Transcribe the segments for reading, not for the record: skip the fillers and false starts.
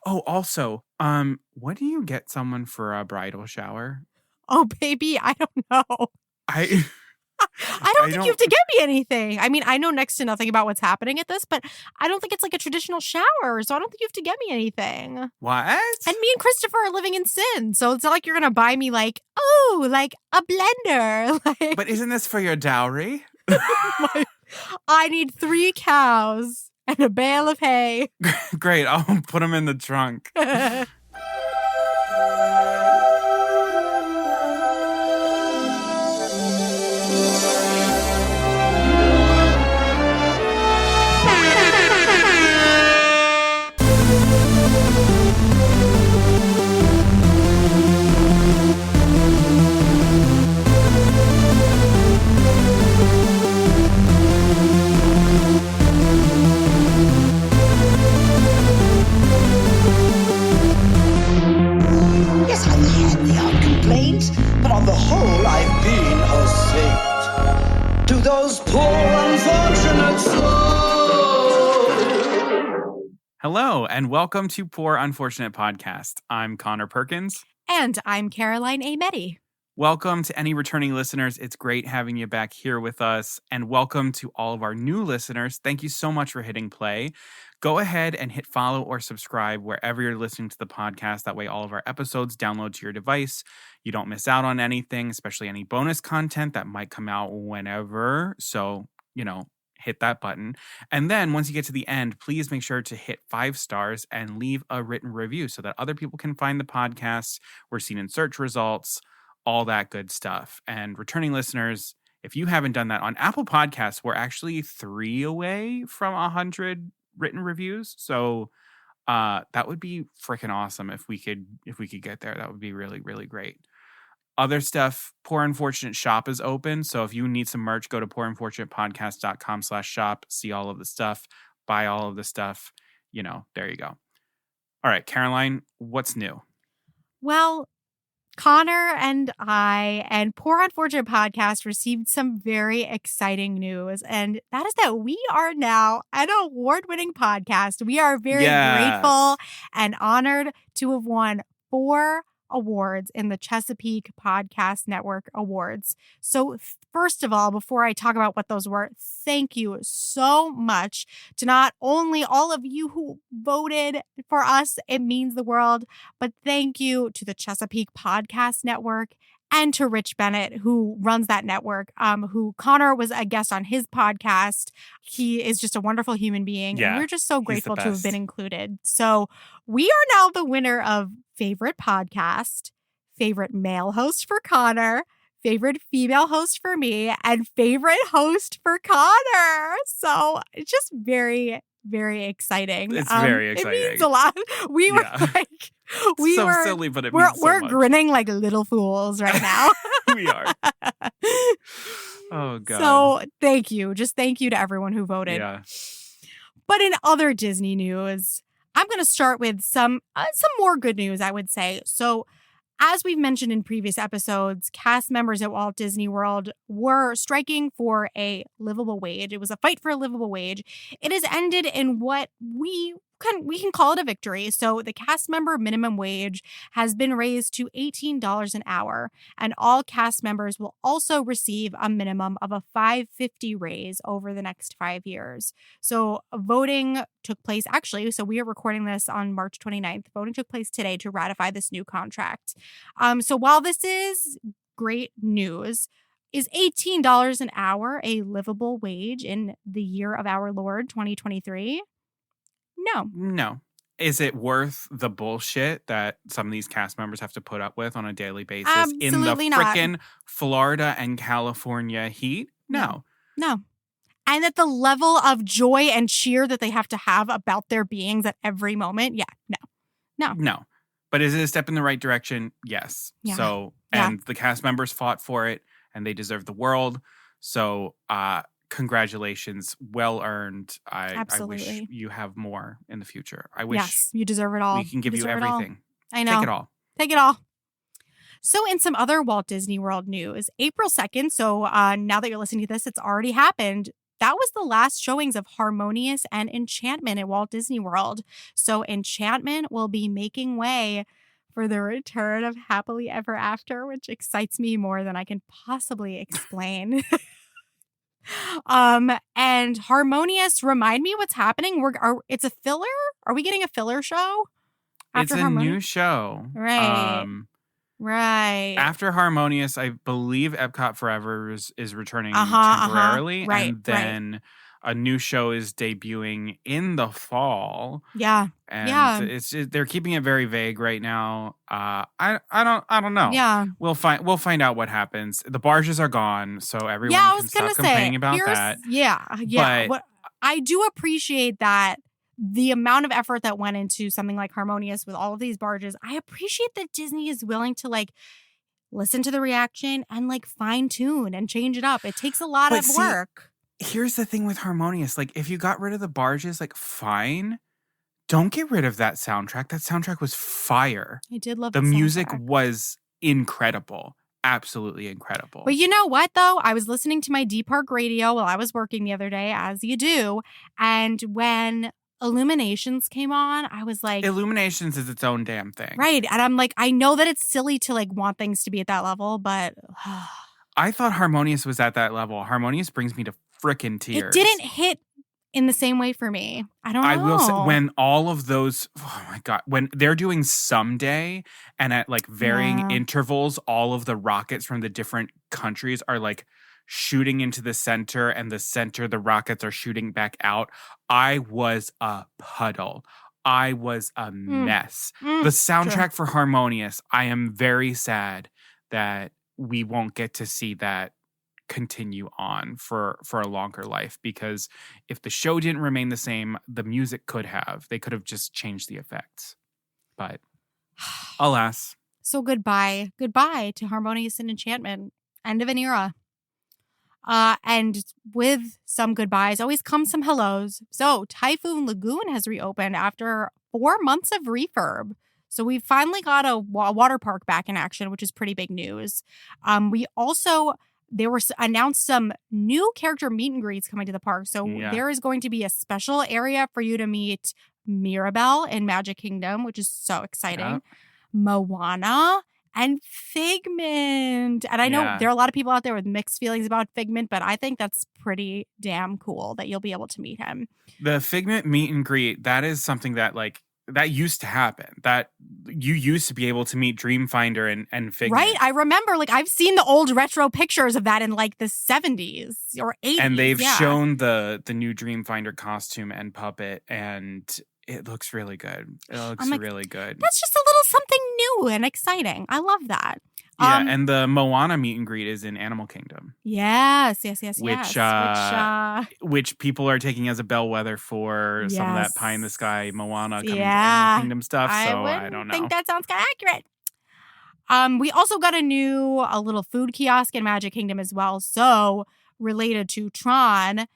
Oh, also, what do you get someone for a bridal shower? Oh, baby, I don't know. I I don't think you have to get me anything. I mean, I know next to nothing about what's happening at this, but I don't think it's like a traditional shower, so I don't think you have to get me anything. What? And me and Christopher are living in sin, so it's not like you're going to buy me like a blender. But isn't this for your dowry? I need 3 cows and a bale of hay. Great, I'll put them in the trunk. Yes, I've had the odd complaints, but on the whole, I've been a saint. To those poor unfortunate souls. Hello, and welcome to Poor Unfortunate Podcast. I'm Connor Perkins. And I'm Caroline Ameti. Welcome to any returning listeners. It's great having you back here with us. And welcome to all of our new listeners. Thank you so much for hitting play. Go ahead and hit follow or subscribe wherever you're listening to the podcast. That way all of our episodes download to your device. You don't miss out on anything, especially any bonus content that might come out whenever. So, hit that button. And then once you get to the end, please make sure to hit 5 stars and leave a written review so that other people can find the podcast. We're seen in search results, all that good stuff. And returning listeners, if you haven't done that on Apple Podcasts, we're actually 3 away from 100 written reviews. So that would be freaking awesome if we could get there. That would be really, really great. Other stuff, Poor Unfortunate Shop is open. So if you need some merch, go to poorunfortunatepodcast.com/shop, see all of the stuff, buy all of the stuff. There you go. All right, Caroline, what's new? Well, Connor and I and Poor Unfortunate Podcast received some very exciting news, and that is that we are now an award-winning podcast. We are very grateful and honored to have won 4 awards in the Chesapeake Podcast Network Awards. So first of all, before I talk about what those were, thank you so much to not only all of you who voted for us, it means the world, but thank you to the Chesapeake Podcast Network and to Rich Bennett, who runs that network, who Connor was a guest on his podcast. He is just a wonderful human being. Yeah, and we're just so grateful to have been included. So we are now the winner of favorite podcast, favorite male host for Connor, favorite female host for me, and favorite host for Connor. So it's just very, very exciting. It's very exciting. It means a lot. We were silly, but it means so we're much. Grinning like little fools right now. We are. Oh, God. So thank you. Just thank you to everyone who voted. Yeah. But in other Disney news, I'm going to start with some more good news, I would say. So as we've mentioned in previous episodes, cast members at Walt Disney World were striking for a livable wage. It was a fight for a livable wage. It has ended in what we can call it a victory. So the cast member minimum wage has been raised to $18 an hour, and all cast members will also receive a minimum of a $5.50 raise over the next 5 years. So voting took place so we are recording this on March 29th. Voting took place today to ratify this new contract. So while this is great news, is $18 an hour a livable wage in the year of our Lord 2023? No. Is it worth the bullshit that some of these cast members have to put up with on a daily basis Absolutely in the freaking Florida and California heat? No. And at the level of joy and cheer that they have to have about their beings at every moment? No. But is it a step in the right direction? Yes. Yeah. So, and the cast members fought for it, and they deserve the world. So, congratulations. Well earned. I wish you have more in the future. I wish you deserve it all. We can give you everything. I know. Take it all. So in some other Walt Disney World news, April 2nd, so now that you're listening to this, it's already happened. that was the last showings of Harmonious and Enchantment at Walt Disney World. So Enchantment will be making way for the return of Happily Ever After, which excites me more than I can possibly explain. And Harmonious, remind me what's happening. It's a filler? Are we getting a filler show? It's a new show. Right. Right. After Harmonious, I believe Epcot Forever is returning temporarily. Right, and then a new show is debuting in the fall. Yeah. And they're keeping it very vague right now. I don't know. Yeah. We'll find out what happens. The barges are gone, so everyone can stop complaining about that. Yeah. But I do appreciate that. The amount of effort that went into something like Harmonious with all of these barges, I appreciate that Disney is willing to like listen to the reaction and like fine tune and change it up. It takes a lot of work. Here's the thing with Harmonious. Like, if you got rid of the barges, like, fine. Don't get rid of that soundtrack. That soundtrack was fire. I did love the music was incredible. Absolutely incredible. But you know what, though? I was listening to my D-Park radio while I was working the other day, as you do. And when Illuminations came on, I was like... Illuminations is its own damn thing. Right. And I'm like, I know that it's silly to like want things to be at that level, but... I thought Harmonious was at that level. Harmonious brings me to frickin' tears. It didn't hit in the same way for me. I don't know. I will say, when all of those... Oh, my God. When they're doing Someday and at like varying intervals, all of the rockets from the different countries are like shooting into the center, and the rockets are shooting back out. I was a puddle. I was a mess. The soundtrack for Harmonious, I am very sad that we won't get to see that continue on for a longer life, because if the show didn't remain the same, the music could have. They could have just changed the effects. But alas. So goodbye. Goodbye to Harmonious and Enchantment. End of an era. And with some goodbyes always come some hellos. So Typhoon Lagoon has reopened after 4 months of refurb. So we finally got a water park back in action, which is pretty big news. There were announced some new character meet and greets coming to the park. So there is going to be a special area for you to meet Mirabelle in Magic Kingdom, which is so exciting. Moana and Figment. And I know there are a lot of people out there with mixed feelings about Figment, but I think that's pretty damn cool that you'll be able to meet him. The Figment meet and greet, that is something that like that used to happen. That you used to be able to meet Dreamfinder and Figment. Right? I remember, like, I've seen the old retro pictures of that in like the 70s or 80s. And they've shown the new Dreamfinder costume and puppet, and it looks really good. It looks really good. That's just a little something new and exciting. I love that. Yeah, and the Moana meet and greet is in Animal Kingdom. Yes. Which people are taking as a bellwether for some of that pie in the sky Moana coming to Animal Kingdom stuff. So I don't know. I think that sounds kind of accurate. We also got a little food kiosk in Magic Kingdom as well. So related to Tron,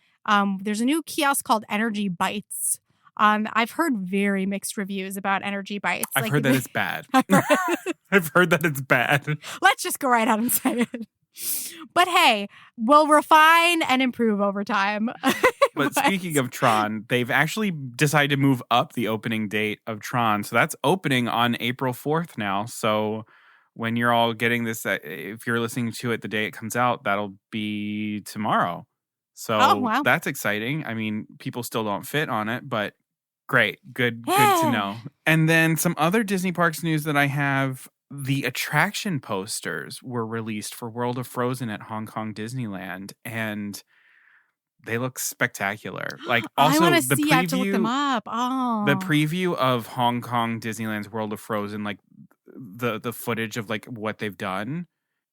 there's a new kiosk called Energy Bites. I've heard very mixed reviews about Energy Bites. I've heard that it's bad. I've heard that it's bad. Let's just go right out and say it. But hey, we'll refine and improve over time. But speaking of Tron, they've actually decided to move up the opening date of Tron. So that's opening on April 4th now. So when you're all getting this, if you're listening to it the day it comes out, that'll be tomorrow. So that's exciting. I mean, people still don't fit on it, but great. Good to know. And then some other Disney Parks news that I have. The attraction posters were released for World of Frozen at Hong Kong Disneyland, and they look spectacular. Like, also I the preview, I have to look them up. The preview of Hong Kong Disneyland's World of Frozen, like the footage of like what they've done.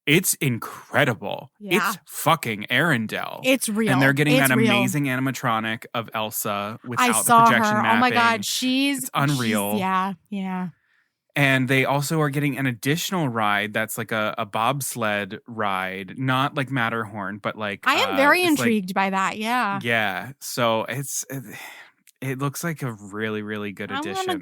It's incredible. Yeah. It's fucking Arendelle. It's real. And they're getting an amazing animatronic of Elsa without I saw the projection her. mapping. Oh my God. It's unreal. Yeah. And they also are getting an additional ride that's like a bobsled ride, not like Matterhorn, but like... I am very intrigued by that, yeah. Yeah. So it looks like a really, really good addition. I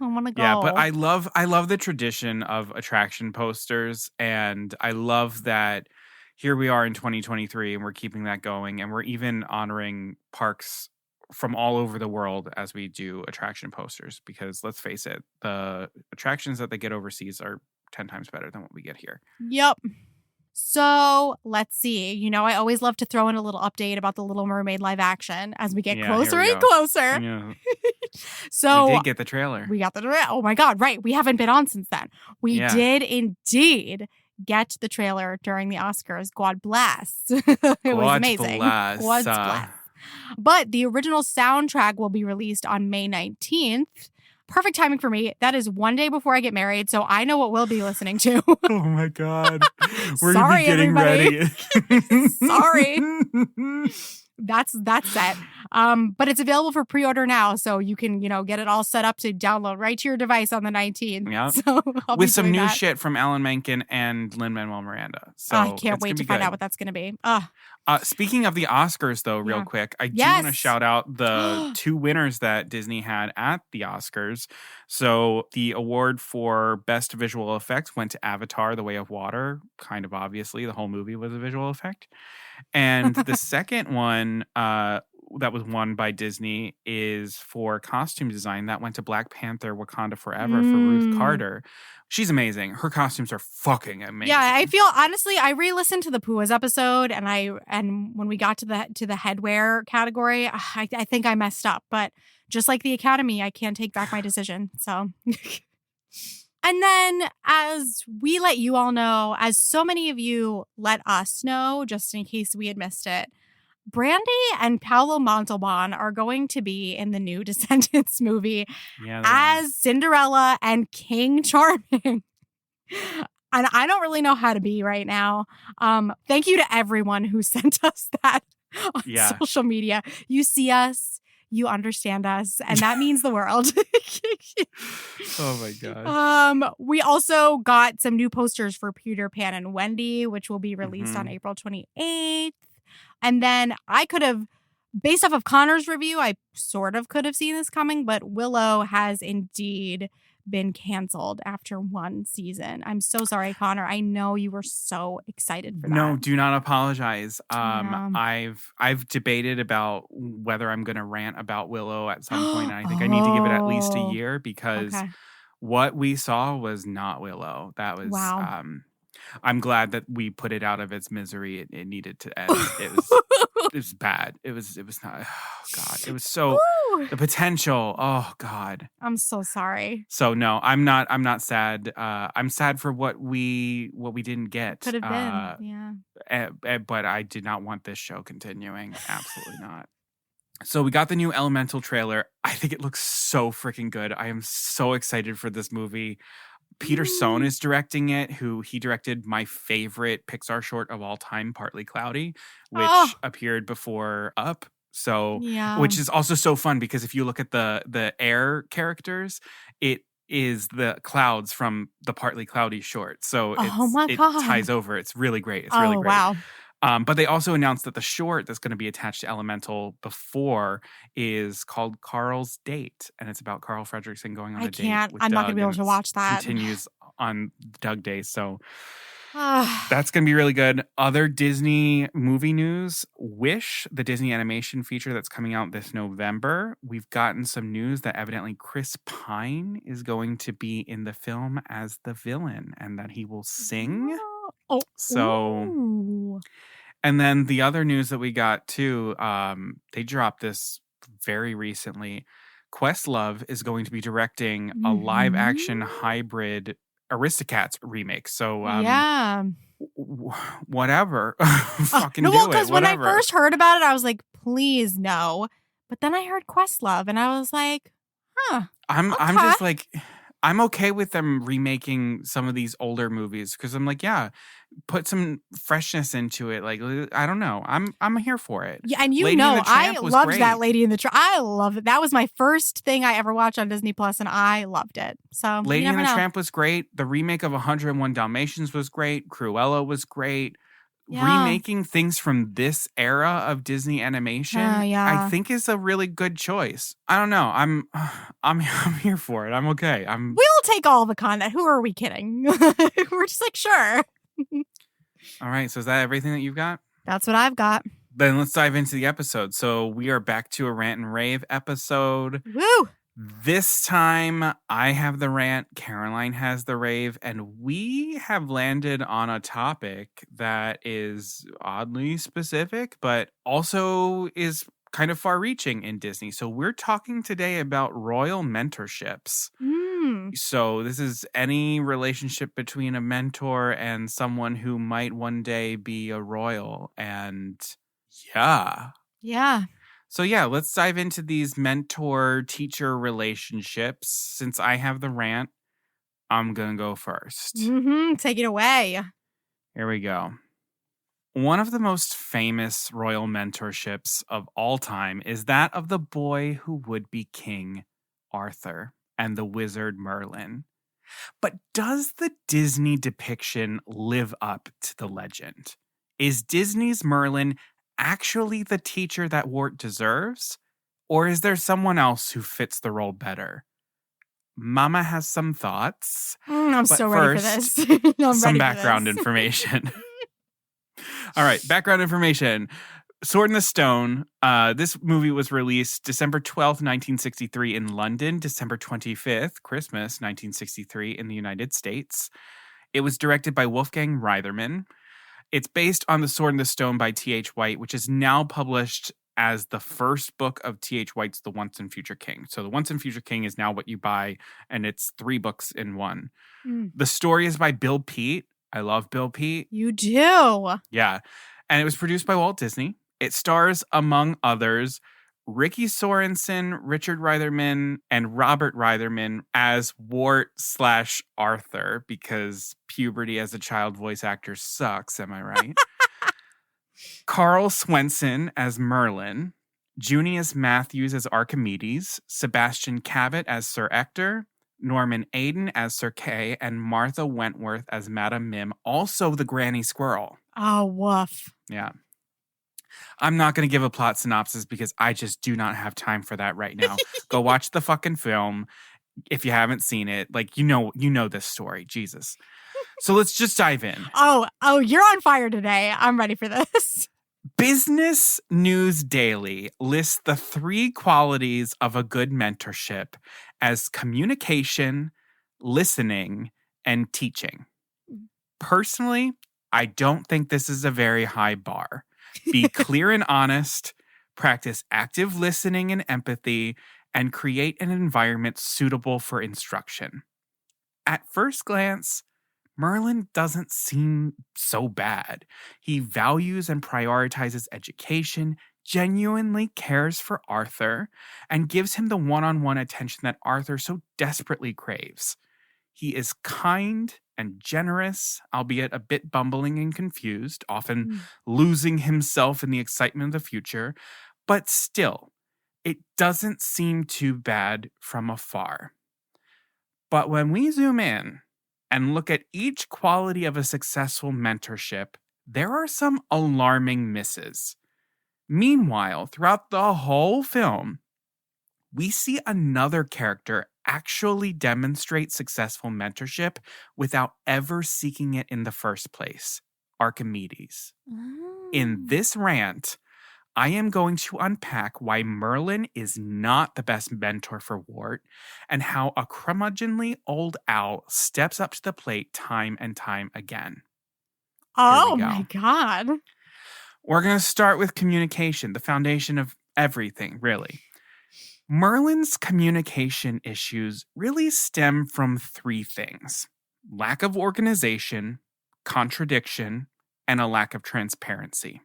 want to go. Yeah, but I love the tradition of attraction posters, and I love that here we are in 2023 and we're keeping that going. And we're even honoring parks from all over the world as we do attraction posters, because let's face it, the attractions that they get overseas are 10 times better than what we get here. Yep. So let's see. You know, I always love to throw in a little update about the Little Mermaid live action as we get closer and closer. Yeah. So we did get the trailer. We got the trailer. Oh my God, right. We haven't been on since then. We did indeed get the trailer during the Oscars. God bless. It was amazing. God bless. But the original soundtrack will be released on May 19th. Perfect timing for me. That is one day before I get married, so I know what we'll be listening to. Oh my God. We're going to be getting ready. Sorry. That's set. But it's available for pre-order now, so you can, get it all set up to download right to your device on the 19th. Yeah. So with some new shit from Alan Menken and Lin-Manuel Miranda. So I can't wait to find out what that's going to be. Speaking of the Oscars, though, real quick, I do want to shout out the 2 winners that Disney had at the Oscars. So the award for Best Visual Effects went to Avatar: The Way of Water. Kind of obviously, the whole movie was a visual effect. And the second one that was won by Disney is for costume design. That went to Black Panther: Wakanda Forever for Ruth Carter. She's amazing. Her costumes are fucking amazing. Yeah, I feel honestly, I re-listened to the Pua's episode, and when we got to the headwear category, I think I messed up. But just like the Academy, I can't take back my decision. So, and then as we let you all know, as so many of you let us know, just in case we had missed it, Brandy and Paolo Montalban are going to be in the new Descendants movie as Cinderella and King Charming. And I don't really know how to be right now. Thank you to everyone who sent us that on social media. You see us, you understand us, and that means the world. Oh my God. We also got some new posters for Peter Pan and Wendy, which will be released on April 28th. And then I could have, based off of Connor's review, I sort of could have seen this coming, but Willow has indeed been canceled after 1 season. I'm so sorry, Connor. I know you were so excited for that. No, do not apologize. I've debated about whether I'm going to rant about Willow at some point. And I think I need to give it at least a year because what we saw was not Willow. That was I'm glad that we put it out of its misery. It needed to end. It was bad. It was not. Oh God. It was so the potential. Oh God. I'm so sorry. So no, I'm not sad. I'm sad for what we didn't get. Could have been. Yeah. But I did not want this show continuing. Absolutely not. So we got the new Elemental trailer. I think it looks so freaking good. I am so excited for this movie. Peter Sohn is directing it, he directed my favorite Pixar short of all time, Partly Cloudy, which appeared before Up. So, which is also so fun because if you look at the air characters, it is the clouds from the Partly Cloudy short. So it ties over. It's really great. It's really great. Wow. But they also announced that the short that's going to be attached to Elemental before is called Carl's Date. And it's about Carl Fredricksen going on a date with I'm Doug, not going to be able to watch that. Continues on Doug Day. So that's going to be really good. Other Disney movie news. Wish, the Disney animation feature that's coming out this November. We've gotten some news that evidently Chris Pine is going to be in the film as the villain and that he will sing. And then the other news that we got too, they dropped this very recently. Questlove is going to be directing a live action hybrid Aristocats remake. So whatever. Fucking do it. Because when I first heard about it, I was like, please no. But then I heard Questlove and I was like, I'm just like, I'm okay with them remaking some of these older movies because I'm like, put some freshness into it. Like, I don't know. I'm here for it. Yeah, and I loved that Lady in the Tramp. I love it. That was my first thing I ever watched on Disney Plus, and I loved it. So Lady in the Tramp was great. The remake of 101 Dalmatians was great. Cruella was great. Remaking things from this era of Disney animation, I think is a really good choice. I don't know. I'm here for it. I'm okay. We'll take all the content. Who are we kidding? We're just like, sure. All right. So is that everything that you've got? That's what I've got. Then let's dive into the episode. So we are back to a Rant and Rave episode. Woo! This time I have the rant, Caroline has the rave, and we have landed on a topic that is oddly specific, but also is kind of far reaching in Disney. So we're talking today about royal mentorships. So this is any relationship between a mentor and someone who might one day be a royal. And yeah. So yeah, let's dive into these mentor-teacher relationships. Since I have the rant, I'm going to go first. Take it away. Here we go. One of the most famous royal mentorships of all time is that of the boy who would be King Arthur and the wizard Merlin. But does the Disney depiction live up to the legend? Is Disney's Merlin actually the teacher that Wart deserves? Or is there someone else who fits the role better? Mama has some thoughts. I'm so ready for this. Some background information. All right, background information. Sword in the Stone. This movie was released December 12th, 1963 in London, December 25th, Christmas, 1963 in the United States. It was directed by Wolfgang Reitherman. It's based on The Sword in the Stone by T.H. White, which is now published as the first book of T.H. White's The Once and Future King. So The Once and Future King is now what you buy, and it's 3 books in one. The story is by Bill Peet. I love Bill Peet. You do? Yeah. And it was produced by Walt Disney. It stars, among others, Ricky Sorensen, Richard Reitherman, and Robert Reitherman as Wart/Arthur, because puberty as a child voice actor sucks, am I right? Carl Swenson as Merlin, Junius Matthews as Archimedes, Sebastian Cabot as Sir Ector, Norman Aiden as Sir Kay, and Martha Wentworth as Madame Mim, also the Granny Squirrel. Oh, woof. Yeah. I'm not going to give a plot synopsis because I just do not have time for that right now. Go watch the fucking film if you haven't seen it. Like, you know this story. Jesus. So let's just dive in. Oh, you're on fire today. I'm ready for this. Business News Daily lists the 3 qualities of a good mentorship as communication, listening, and teaching. Personally, I don't think this is a very high bar. Be clear and honest, practice active listening and empathy, and create an environment suitable for instruction. At first glance, Merlin doesn't seem so bad. He values and prioritizes education, genuinely cares for Arthur, and gives him the one-on-one attention that Arthur so desperately craves. He is kind and generous, albeit a bit bumbling and confused, often losing himself in the excitement of the future. But still, it doesn't seem too bad from afar. But when we zoom in and look at each quality of a successful mentorship, there are some alarming misses. Meanwhile, throughout the whole film, we see another character actually demonstrate successful mentorship without ever seeking it in the first place, Archimedes. In this rant, I am going to unpack why Merlin is not the best mentor for Wart and how a curmudgeonly old owl steps up to the plate time and time again. Oh my God. We're going to start with communication, the foundation of everything, really. Merlin's communication issues really stem from 3 things: lack of organization, contradiction, and a lack of transparency.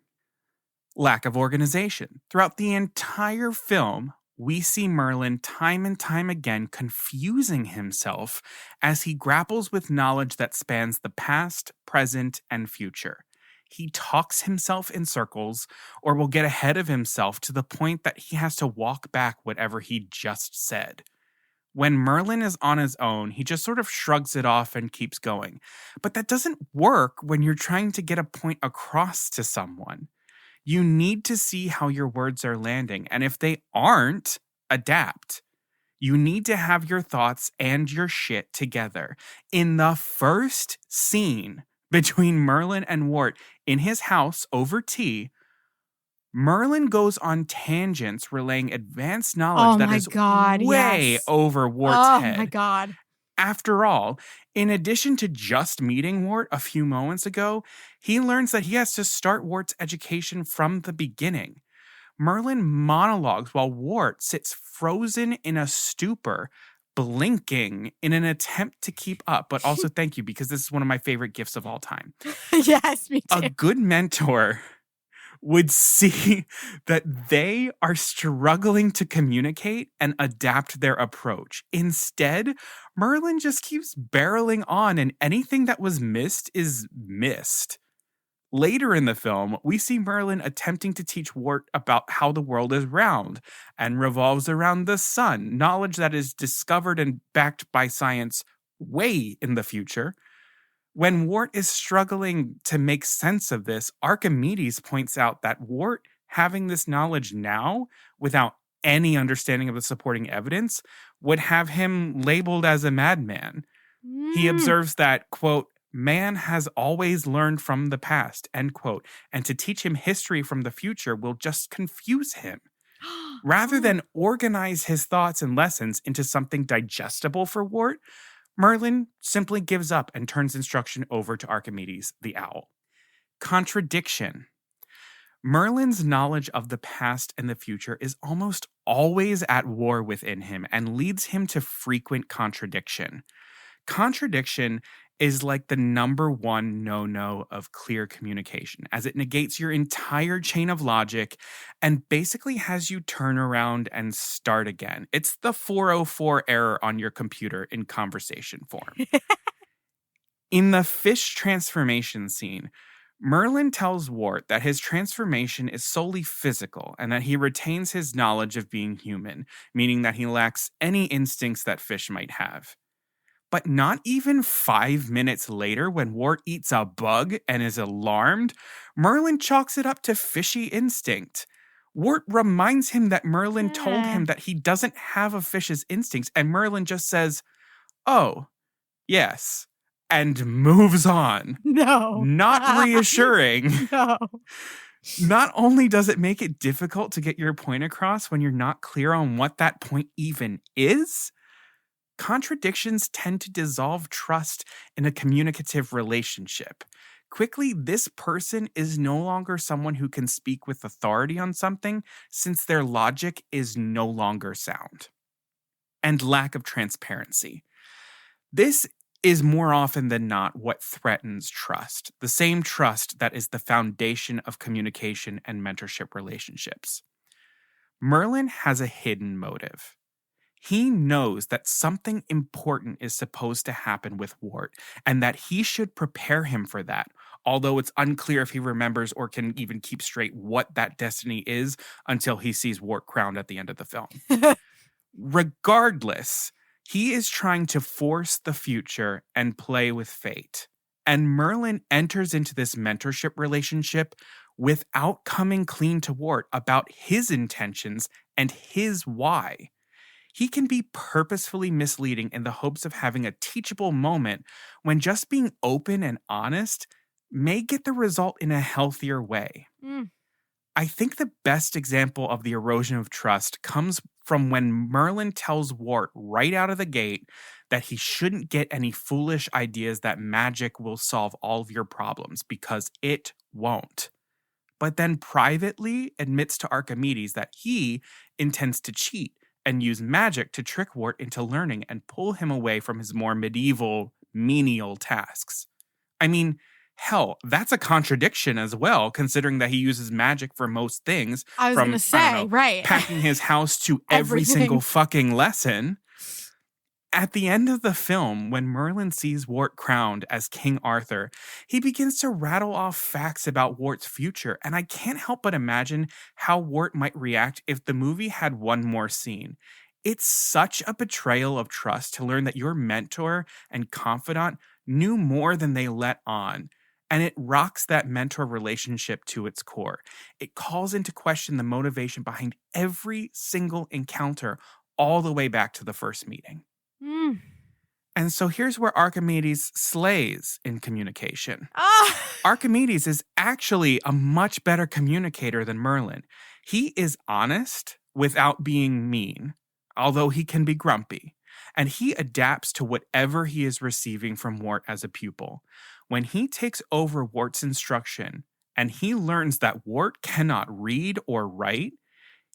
Lack of organization. Throughout the entire film, we see Merlin time and time again confusing himself as he grapples with knowledge that spans the past, present, and future. He talks himself in circles or will get ahead of himself to the point that he has to walk back whatever he just said. When Merlin is on his own, he just sort of shrugs it off and keeps going. But that doesn't work when you're trying to get a point across to someone. You need to see how your words are landing, and if they aren't, adapt. You need to have your thoughts and your shit together. In the first scene, between Merlin and Wart in his house over tea, Merlin goes on tangents relaying advanced knowledge that is way over Wart's head. Oh my God. After all, in addition to just meeting Wart a few moments ago, he learns that he has to start Wart's education from the beginning. Merlin monologues while Wart sits frozen in a stupor, blinking in an attempt to keep up. But also thank you, because this is one of my favorite gifts of all time. Yes, me too. A good mentor would see that they are struggling to communicate and adapt their approach. Instead, Merlin just keeps barreling on, and anything that was missed is missed. Later in the film, we see Merlin attempting to teach Wart about how the world is round and revolves around the sun, knowledge that is discovered and backed by science way in the future. When Wart is struggling to make sense of this, Archimedes points out that Wart having this knowledge now, without any understanding of the supporting evidence, would have him labeled as a madman. He observes that, quote, man has always learned from the past, end quote, and to teach him history from the future will just confuse him. Rather than organize his thoughts and lessons into something digestible for Wart, Merlin simply gives up and turns instruction over to Archimedes, the owl. Contradiction. Merlin's knowledge of the past and the future is almost always at war within him and leads him to frequent contradiction. Contradiction is like the number one no-no of clear communication, as it negates your entire chain of logic and basically has you turn around and start again. It's the 404 error on your computer in conversation form. In the fish transformation scene, Merlin tells Wart that his transformation is solely physical and that he retains his knowledge of being human, meaning that he lacks any instincts that fish might have. But not even 5 minutes later, when Wart eats a bug and is alarmed, Merlin chalks it up to fishy instinct. Wart reminds him that Merlin told him that he doesn't have a fish's instincts, and Merlin just says, oh, yes, and moves on. No. Not reassuring. No. Not only does it make it difficult to get your point across when you're not clear on what that point even is, contradictions tend to dissolve trust in a communicative relationship. Quickly, this person is no longer someone who can speak with authority on something, since their logic is no longer sound. And lack of transparency. This is more often than not what threatens trust, the same trust that is the foundation of communication and mentorship relationships. Merlin has a hidden motive. He knows that something important is supposed to happen with Wart and that he should prepare him for that, although it's unclear if he remembers or can even keep straight what that destiny is until he sees Wart crowned at the end of the film. Regardless, he is trying to force the future and play with fate. And Merlin enters into this mentorship relationship without coming clean to Wart about his intentions and his why. He can be purposefully misleading in the hopes of having a teachable moment when just being open and honest may get the result in a healthier way. I think the best example of the erosion of trust comes from when Merlin tells Wart right out of the gate that he shouldn't get any foolish ideas that magic will solve all of your problems, because it won't. But then privately admits to Archimedes that he intends to cheat and use magic to trick Wart into learning and pull him away from his more medieval, menial tasks. I mean, hell, that's a contradiction as well, considering that he uses magic for most things. I was going to say, right. Packing his house to every single fucking lesson. At the end of the film, when Merlin sees Wart crowned as King Arthur, he begins to rattle off facts about Wart's future, and I can't help but imagine how Wart might react if the movie had one more scene. It's such a betrayal of trust to learn that your mentor and confidant knew more than they let on, and it rocks that mentor relationship to its core. It calls into question the motivation behind every single encounter all the way back to the first meeting. And so here's where Archimedes slays in communication. Ah, Archimedes is actually a much better communicator than Merlin. He is honest without being mean, although he can be grumpy. And he adapts to whatever he is receiving from Wart as a pupil. When he takes over Wart's instruction and he learns that Wart cannot read or write,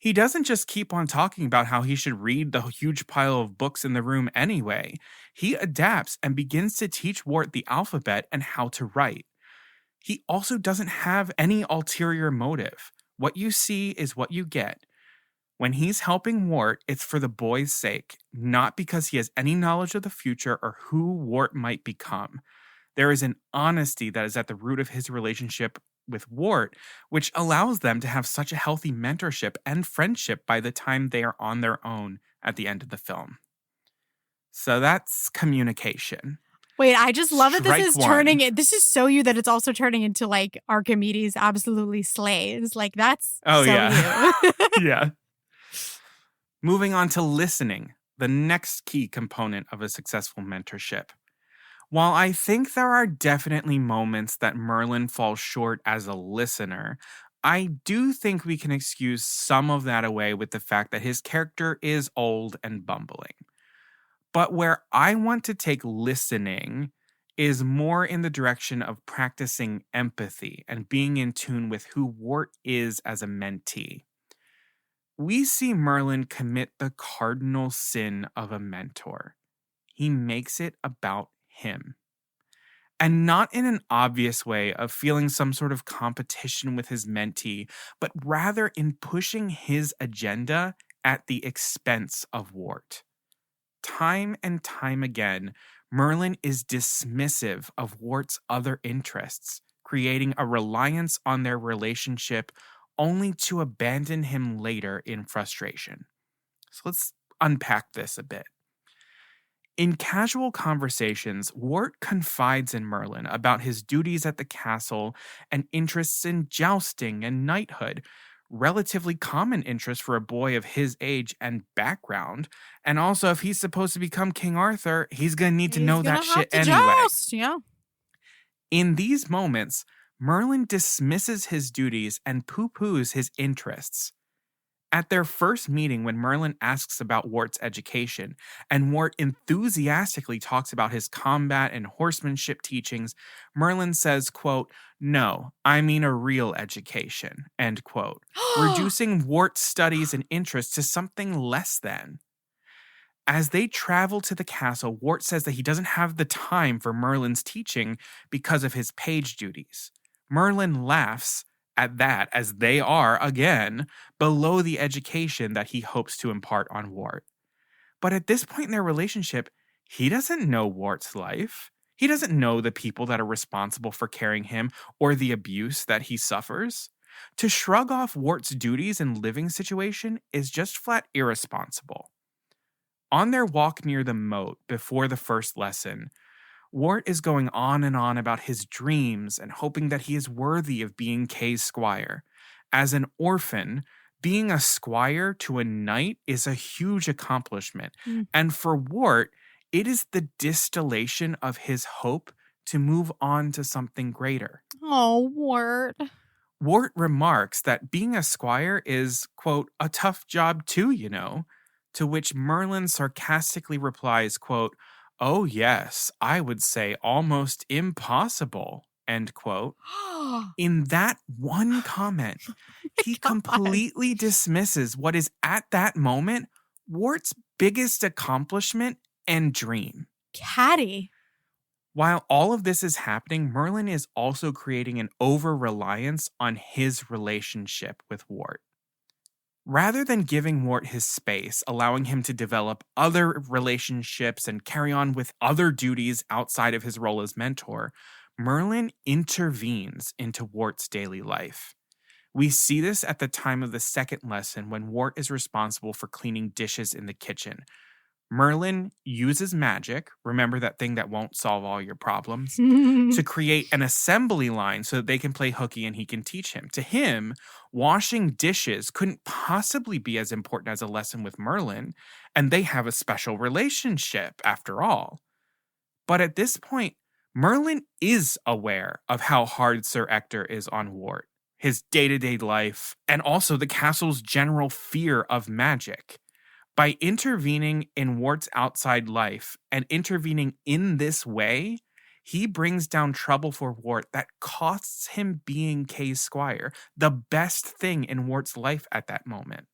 he doesn't just keep on talking about how he should read the huge pile of books in the room anyway. He adapts and begins to teach Wart the alphabet and how to write. He also doesn't have any ulterior motive. What you see is what you get. When he's helping Wart, it's for the boy's sake, not because he has any knowledge of the future or who Wart might become. There is an honesty that is at the root of his relationship with Wart, which allows them to have such a healthy mentorship and friendship by the time they are on their own at the end of the film. So that's communication. wait, I just love that Strike this is one. turning it. This is so you that it's also turning into like Archimedes absolutely slays. Like that's Oh, so yeah. you. Yeah. Moving on to listening, the next key component of a successful mentorship. While I think there are definitely moments that Merlin falls short as a listener, I do think we can excuse some of that away with the fact that his character is old and bumbling. But where I want to take listening is more in the direction of practicing empathy and being in tune with who Wart is as a mentee. We see Merlin commit the cardinal sin of a mentor. He makes it about him. And not in an obvious way of feeling some sort of competition with his mentee, but rather in pushing his agenda at the expense of Wart. Time and time again, Merlin is dismissive of Wart's other interests, creating a reliance on their relationship only to abandon him later in frustration. So let's unpack this a bit. In casual conversations, Wart confides in Merlin about his duties at the castle and interests in jousting and knighthood, relatively common interests for a boy of his age and background. And also, if he's supposed to become King Arthur, he's going to need to know that shit anyway. Joust, yeah. In these moments, Merlin dismisses his duties and poo-poos his interests. At their first meeting, when Merlin asks about Wart's education, and Wart enthusiastically talks about his combat and horsemanship teachings, Merlin says, quote, "No, I mean a real education," end quote, reducing Wart's studies and interests to something less than. As they travel to the castle, Wart says that he doesn't have the time for Merlin's teaching because of his page duties. Merlin laughs at that as they are, again, below the education that he hopes to impart on Wart. But at this point in their relationship, he doesn't know Wart's life. He doesn't know the people that are responsible for carrying him or the abuse that he suffers. To shrug off Wart's duties and living situation is just flat irresponsible. On their walk near the moat before the first lesson, Wart is going on and on about his dreams and hoping that he is worthy of being Kay's squire. As an orphan, being a squire to a knight is a huge accomplishment. And for Wart, it is the distillation of his hope to move on to something greater. Oh, Wart. Wart remarks that being a squire is, quote, a tough job too, you know, to which Merlin sarcastically replies, quote, "Oh yes, I would say almost impossible," end quote. In that one comment, he completely dismisses what is at that moment Wart's biggest accomplishment and dream. Catty. While all of this is happening, Merlin is also creating an over-reliance on his relationship with Wart. Rather than giving Wart his space, allowing him to develop other relationships and carry on with other duties outside of his role as mentor, Merlin intervenes into Wart's daily life. We see this at the time of the second lesson when Wart is responsible for cleaning dishes in the kitchen. Merlin uses magic, remember that thing that won't solve all your problems, to create an assembly line so that they can play hooky and he can teach him. To him, washing dishes couldn't possibly be as important as a lesson with Merlin, and they have a special relationship after all. But at this point, Merlin is aware of how hard Sir Ector is on Wart, his day-to-day life, and also the castle's general fear of magic. By intervening in Wart's outside life and intervening in this way, he brings down trouble for Wart that costs him being Kay's squire, the best thing in Wart's life at that moment.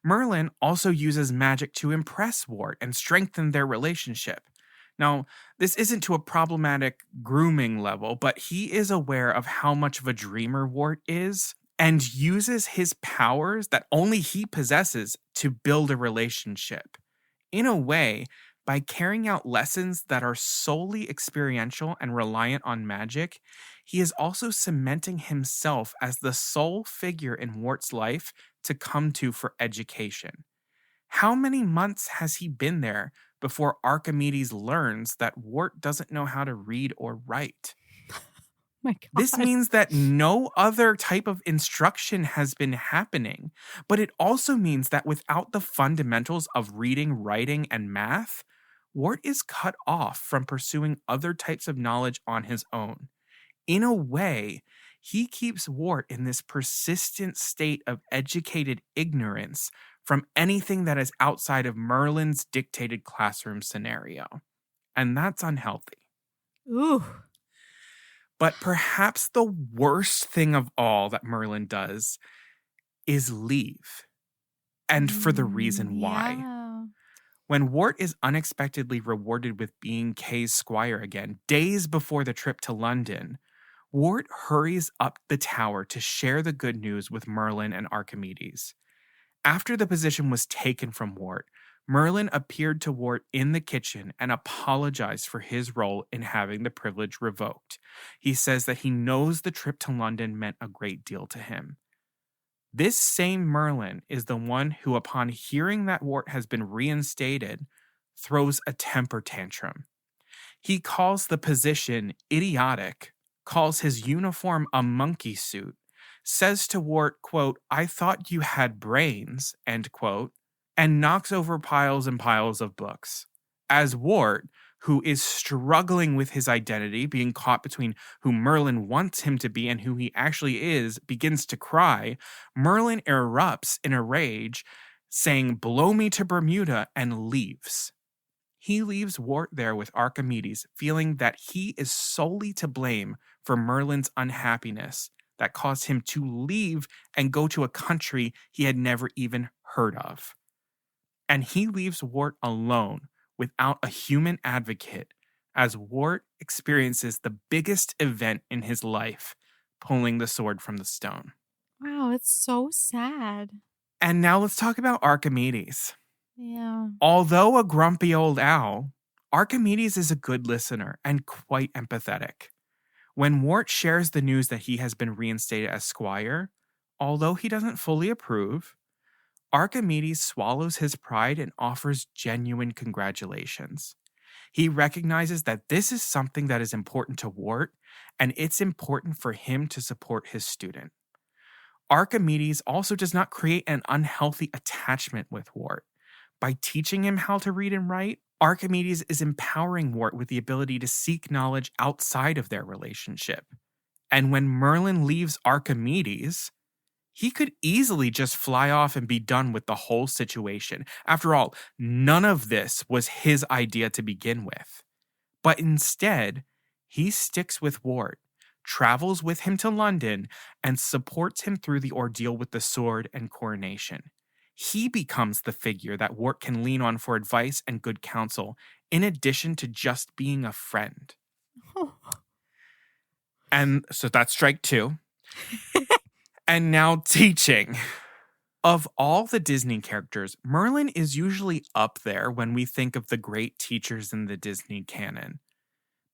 Merlin also uses magic to impress Wart and strengthen their relationship. Now, this isn't to a problematic grooming level, but he is aware of how much of a dreamer Wart is and uses his powers that only he possesses to build a relationship. In a way, by carrying out lessons that are solely experiential and reliant on magic, he is also cementing himself as the sole figure in Wart's life to come to for education. How many months has he been there before Archimedes learns that Wart doesn't know how to read or write? My God. This means that no other type of instruction has been happening, but it also means that without the fundamentals of reading, writing, and math, Wart is cut off from pursuing other types of knowledge on his own. In a way, he keeps Wart in this persistent state of educated ignorance from anything that is outside of Merlin's dictated classroom scenario. And that's unhealthy. Ooh. But perhaps the worst thing of all that Merlin does is leave. And for the reason why. Yeah. When Wart is unexpectedly rewarded with being Kay's squire again, days before the trip to London, Wart hurries up the tower to share the good news with Merlin and Archimedes. After the position was taken from Wart, Merlin appeared to Wart in the kitchen and apologized for his role in having the privilege revoked. He says that he knows the trip to London meant a great deal to him. This same Merlin is the one who, upon hearing that Wart has been reinstated, throws a temper tantrum. He calls the position idiotic, calls his uniform a monkey suit, says to Wart, quote, "I thought you had brains," end quote, and knocks over piles and piles of books. As Wart, who is struggling with his identity, being caught between who Merlin wants him to be and who he actually is, begins to cry, Merlin erupts in a rage, saying, "Blow me to Bermuda," and leaves. He leaves Wart there with Archimedes, feeling that he is solely to blame for Merlin's unhappiness that caused him to leave and go to a country he had never even heard of. And he leaves Wart alone without a human advocate as Wart experiences the biggest event in his life, pulling the sword from the stone. Wow, it's so sad. And now let's talk about Archimedes. Yeah. Although a grumpy old owl, Archimedes is a good listener and quite empathetic. When Wart shares the news that he has been reinstated as squire, although he doesn't fully approve, Archimedes swallows his pride and offers genuine congratulations. He recognizes that this is something that is important to Wart, and it's important for him to support his student. Archimedes also does not create an unhealthy attachment with Wart. By teaching him how to read and write, Archimedes is empowering Wart with the ability to seek knowledge outside of their relationship. And when Merlin leaves Archimedes, he could easily just fly off and be done with the whole situation. After all, none of this was his idea to begin with. But instead, he sticks with Wart, travels with him to London, and supports him through the ordeal with the sword and coronation. He becomes the figure that Wart can lean on for advice and good counsel, in addition to just being a friend. And so that's strike two. And now teaching. Of all the Disney characters, Merlin is usually up there when we think of the great teachers in the Disney canon.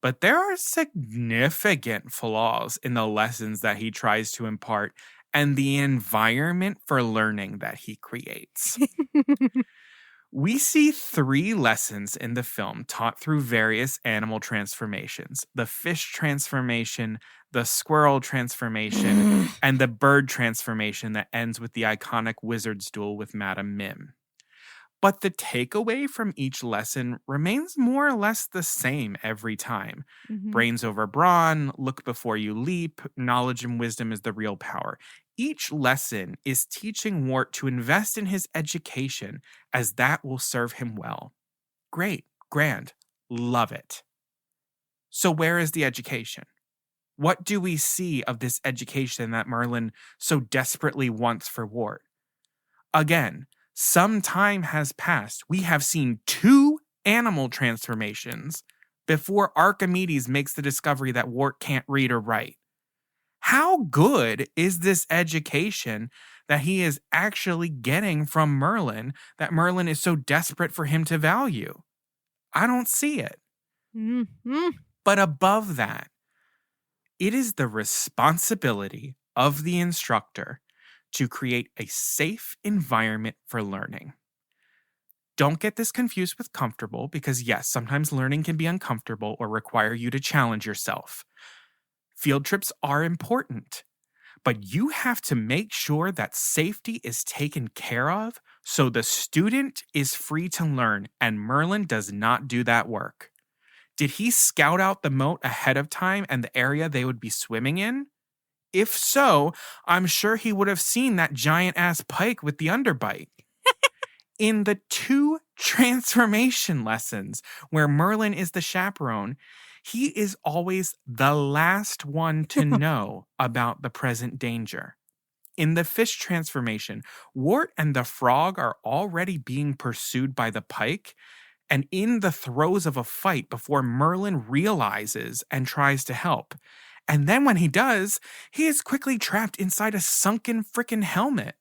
But there are significant flaws in the lessons that he tries to impart and the environment for learning that he creates. We see 3 lessons in the film taught through various animal transformations: the fish transformation, the squirrel transformation, and the bird transformation that ends with the iconic wizard's duel with Madame Mim. But the takeaway from each lesson remains more or less the same every time. Mhm. Brains over brawn, look before you leap, knowledge and wisdom is the real power. Each lesson is teaching Wart to invest in his education, as that will serve him well. Great, grand, love it. So where is the education? What do we see of this education that Merlin so desperately wants for Wart? Again, some time has passed. We have seen 2 animal transformations before Archimedes makes the discovery that Wart can't read or write. How good is this education that he is actually getting from Merlin that Merlin is so desperate for him to value? I don't see it. Mhm. But above that, it is the responsibility of the instructor to create a safe environment for learning. Don't get this confused with comfortable, because yes, sometimes learning can be uncomfortable or require you to challenge yourself. Field trips are important, but you have to make sure that safety is taken care of so the student is free to learn, and Merlin does not do that work. Did he scout out the moat ahead of time and the area they would be swimming in? If so, I'm sure he would have seen that giant-ass pike with the underbite. In the 2 transformation lessons where Merlin is the chaperone, he is always the last one to know about the present danger. In the fish transformation, Wart and the frog are already being pursued by the pike, and in the throes of a fight before Merlin realizes and tries to help. And then when he does, he is quickly trapped inside a sunken frickin' helmet.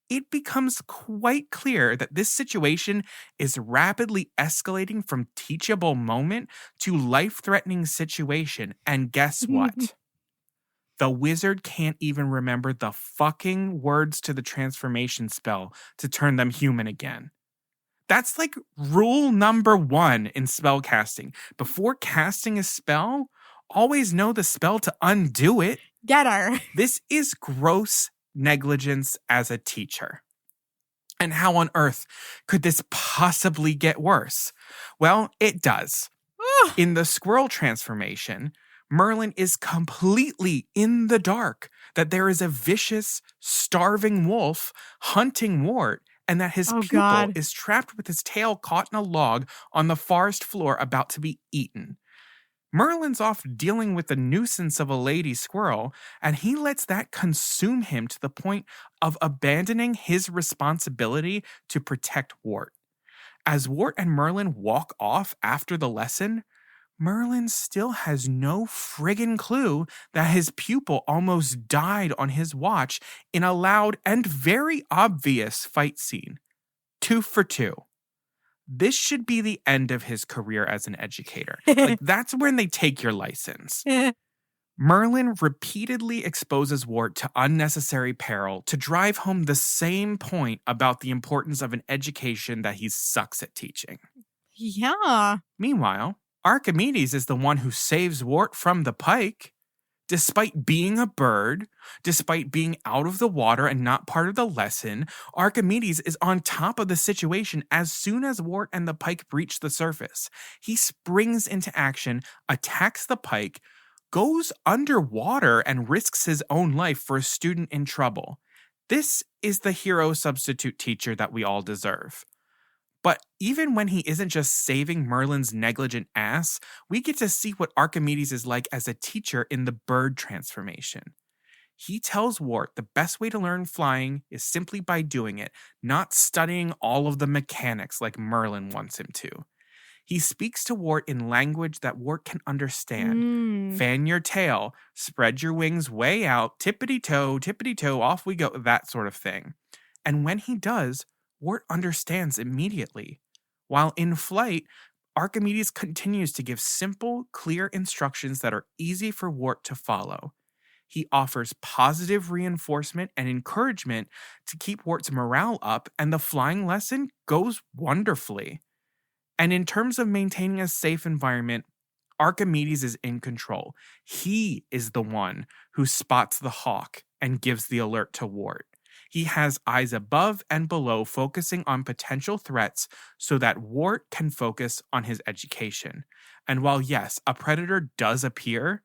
It becomes quite clear that this situation is rapidly escalating from teachable moment to life-threatening situation. And guess what? The wizard can't even remember the fucking words to the transformation spell to turn them human again. That's like rule number 1 in spell casting. Before casting a spell, always know the spell to undo it. Get her. This is gross negligence as a teacher. And how on earth could this possibly get worse? Well, it does. In the squirrel transformation, Merlin is completely in the dark that there is a vicious, starving wolf hunting Wart, and that his pupil God. is trapped with his tail caught in a log on the forest floor about to be eaten. Merlin's off dealing with the nuisance of a lady squirrel, and he lets that consume him to the point of abandoning his responsibility to protect Wart. As Wart and Merlin walk off after the lesson, Merlin still has no friggin' clue that his pupil almost died on his watch in a loud and very obvious fight scene. 2 for 2. This should be the end of his career as an educator. Like, that's when they take your license. Merlin repeatedly exposes Wart to unnecessary peril to drive home the same point about the importance of an education that he sucks at teaching. Yeah. Meanwhile, Archimedes is the one who saves Wart from the pike. Despite being a bird, despite being out of the water and not part of the lesson, Archimedes is on top of the situation as soon as Wart and the pike breach the surface. He springs into action, attacks the pike, goes underwater, and risks his own life for a student in trouble. This is the hero substitute teacher that we all deserve. But even when he isn't just saving Merlin's negligent ass, we get to see what Archimedes is like as a teacher in the bird transformation. He tells Wart the best way to learn flying is simply by doing it, not studying all of the mechanics like Merlin wants him to. He speaks to Wart in language that Wart can understand. Fan your tail, spread your wings way out, tippity-toe, off we go, that sort of thing. And when he does, Wart understands immediately. While in flight, Archimedes continues to give simple, clear instructions that are easy for Wart to follow. He offers positive reinforcement and encouragement to keep Wart's morale up, and the flying lesson goes wonderfully. And in terms of maintaining a safe environment, Archimedes is in control. He is the one who spots the hawk and gives the alert to Wart. He has eyes above and below, focusing on potential threats so that Wart can focus on his education. And while, yes, a predator does appear,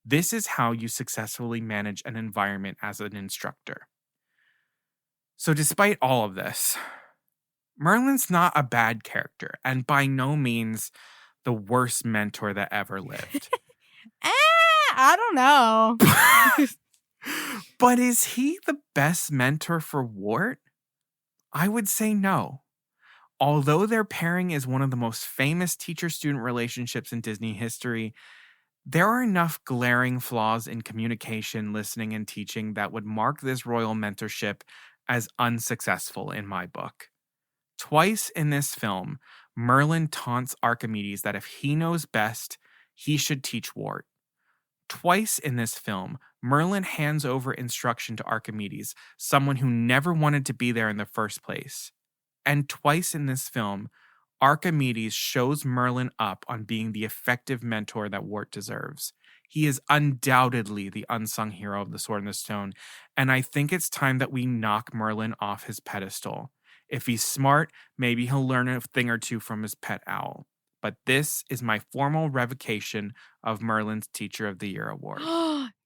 this is how you successfully manage an environment as an instructor. So despite all of this, Merlin's not a bad character, and by no means the worst mentor that ever lived. I don't know. But is he the best mentor for Wart? I would say no. Although their pairing is one of the most famous teacher-student relationships in Disney history, there are enough glaring flaws in communication, listening, and teaching that would mark this royal mentorship as unsuccessful in my book. Twice in this film, Merlin taunts Archimedes that if he knows best, he should teach Wart. Twice in this film, Merlin hands over instruction to Archimedes, someone who never wanted to be there in the first place. And twice in this film, Archimedes shows Merlin up on being the effective mentor that Wart deserves. He is undoubtedly the unsung hero of The Sword and the Stone, and I think it's time that we knock Merlin off his pedestal. If he's smart, maybe he'll learn a thing or two from his pet owl. But this is my formal revocation of Merlin's Teacher of the Year award.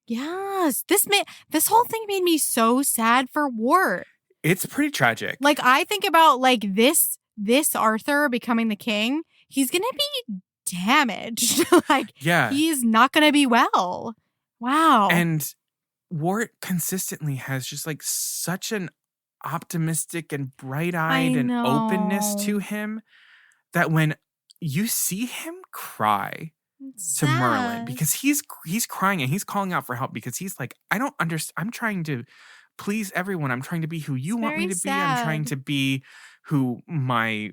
Yes. This whole thing made me so sad for Wart. It's pretty tragic. Like, I think about like this Arthur becoming the king. He's gonna be damaged. Like, yeah, he's not gonna be well. Wow. And Wart consistently has just like such an optimistic and bright-eyed and openness to him that when you see him cry to Merlin, because he's crying and he's calling out for help because he's like, I don't understand. I'm trying to please everyone. I'm trying to be who you want me to be. I'm trying to be who my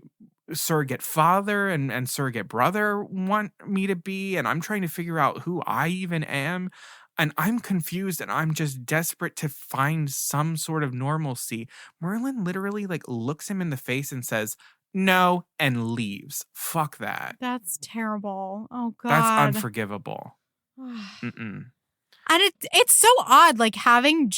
surrogate father and surrogate brother want me to be. And I'm trying to figure out who I even am. And I'm confused and I'm just desperate to find some sort of normalcy. Merlin literally like looks him in the face and says, no, and leaves. Fuck that. That's terrible. Oh, God. That's unforgivable. Mm-mm. And it's so odd, like having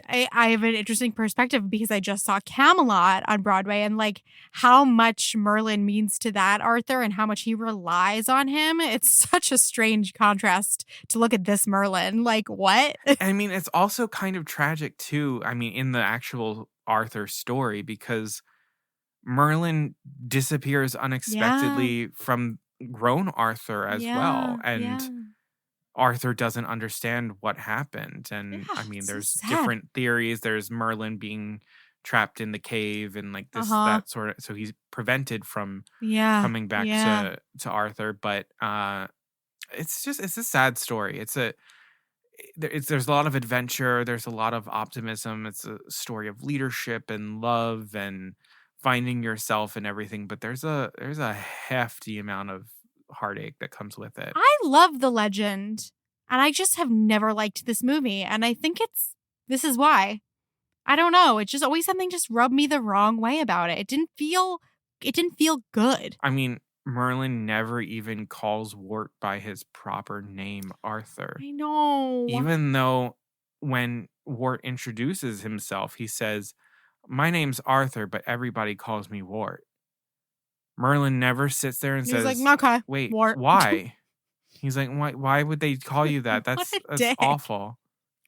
I have an interesting perspective because I just saw Camelot on Broadway and like how much Merlin means to that Arthur and how much he relies on him. It's such a strange contrast to look at this Merlin. Like, what? I mean, it's also kind of tragic too. I mean, in the actual Arthur story, because Merlin disappears unexpectedly from grown Arthur as well. And Arthur doesn't understand what happened. And I mean, there's different theories. There's Merlin being trapped in the cave and like this, that sort of, so he's prevented from coming back to Arthur. But it's a sad story. There's a lot of adventure. There's a lot of optimism. It's a story of leadership and love and finding yourself and everything. But there's a hefty amount of heartache that comes with it. I love the legend and I just have never liked this movie, and I think this is why. I don't know, it's just always something just rubbed me the wrong way about it. It didn't feel good. I mean, Merlin never even calls Wart by his proper name, Arthur. I know. Even though when Wart introduces himself, he says, my name's Arthur, but everybody calls me Wart. Merlin never sits there and says, like, okay, wait, Wart. Why? He's like, why would they call you that? That's awful.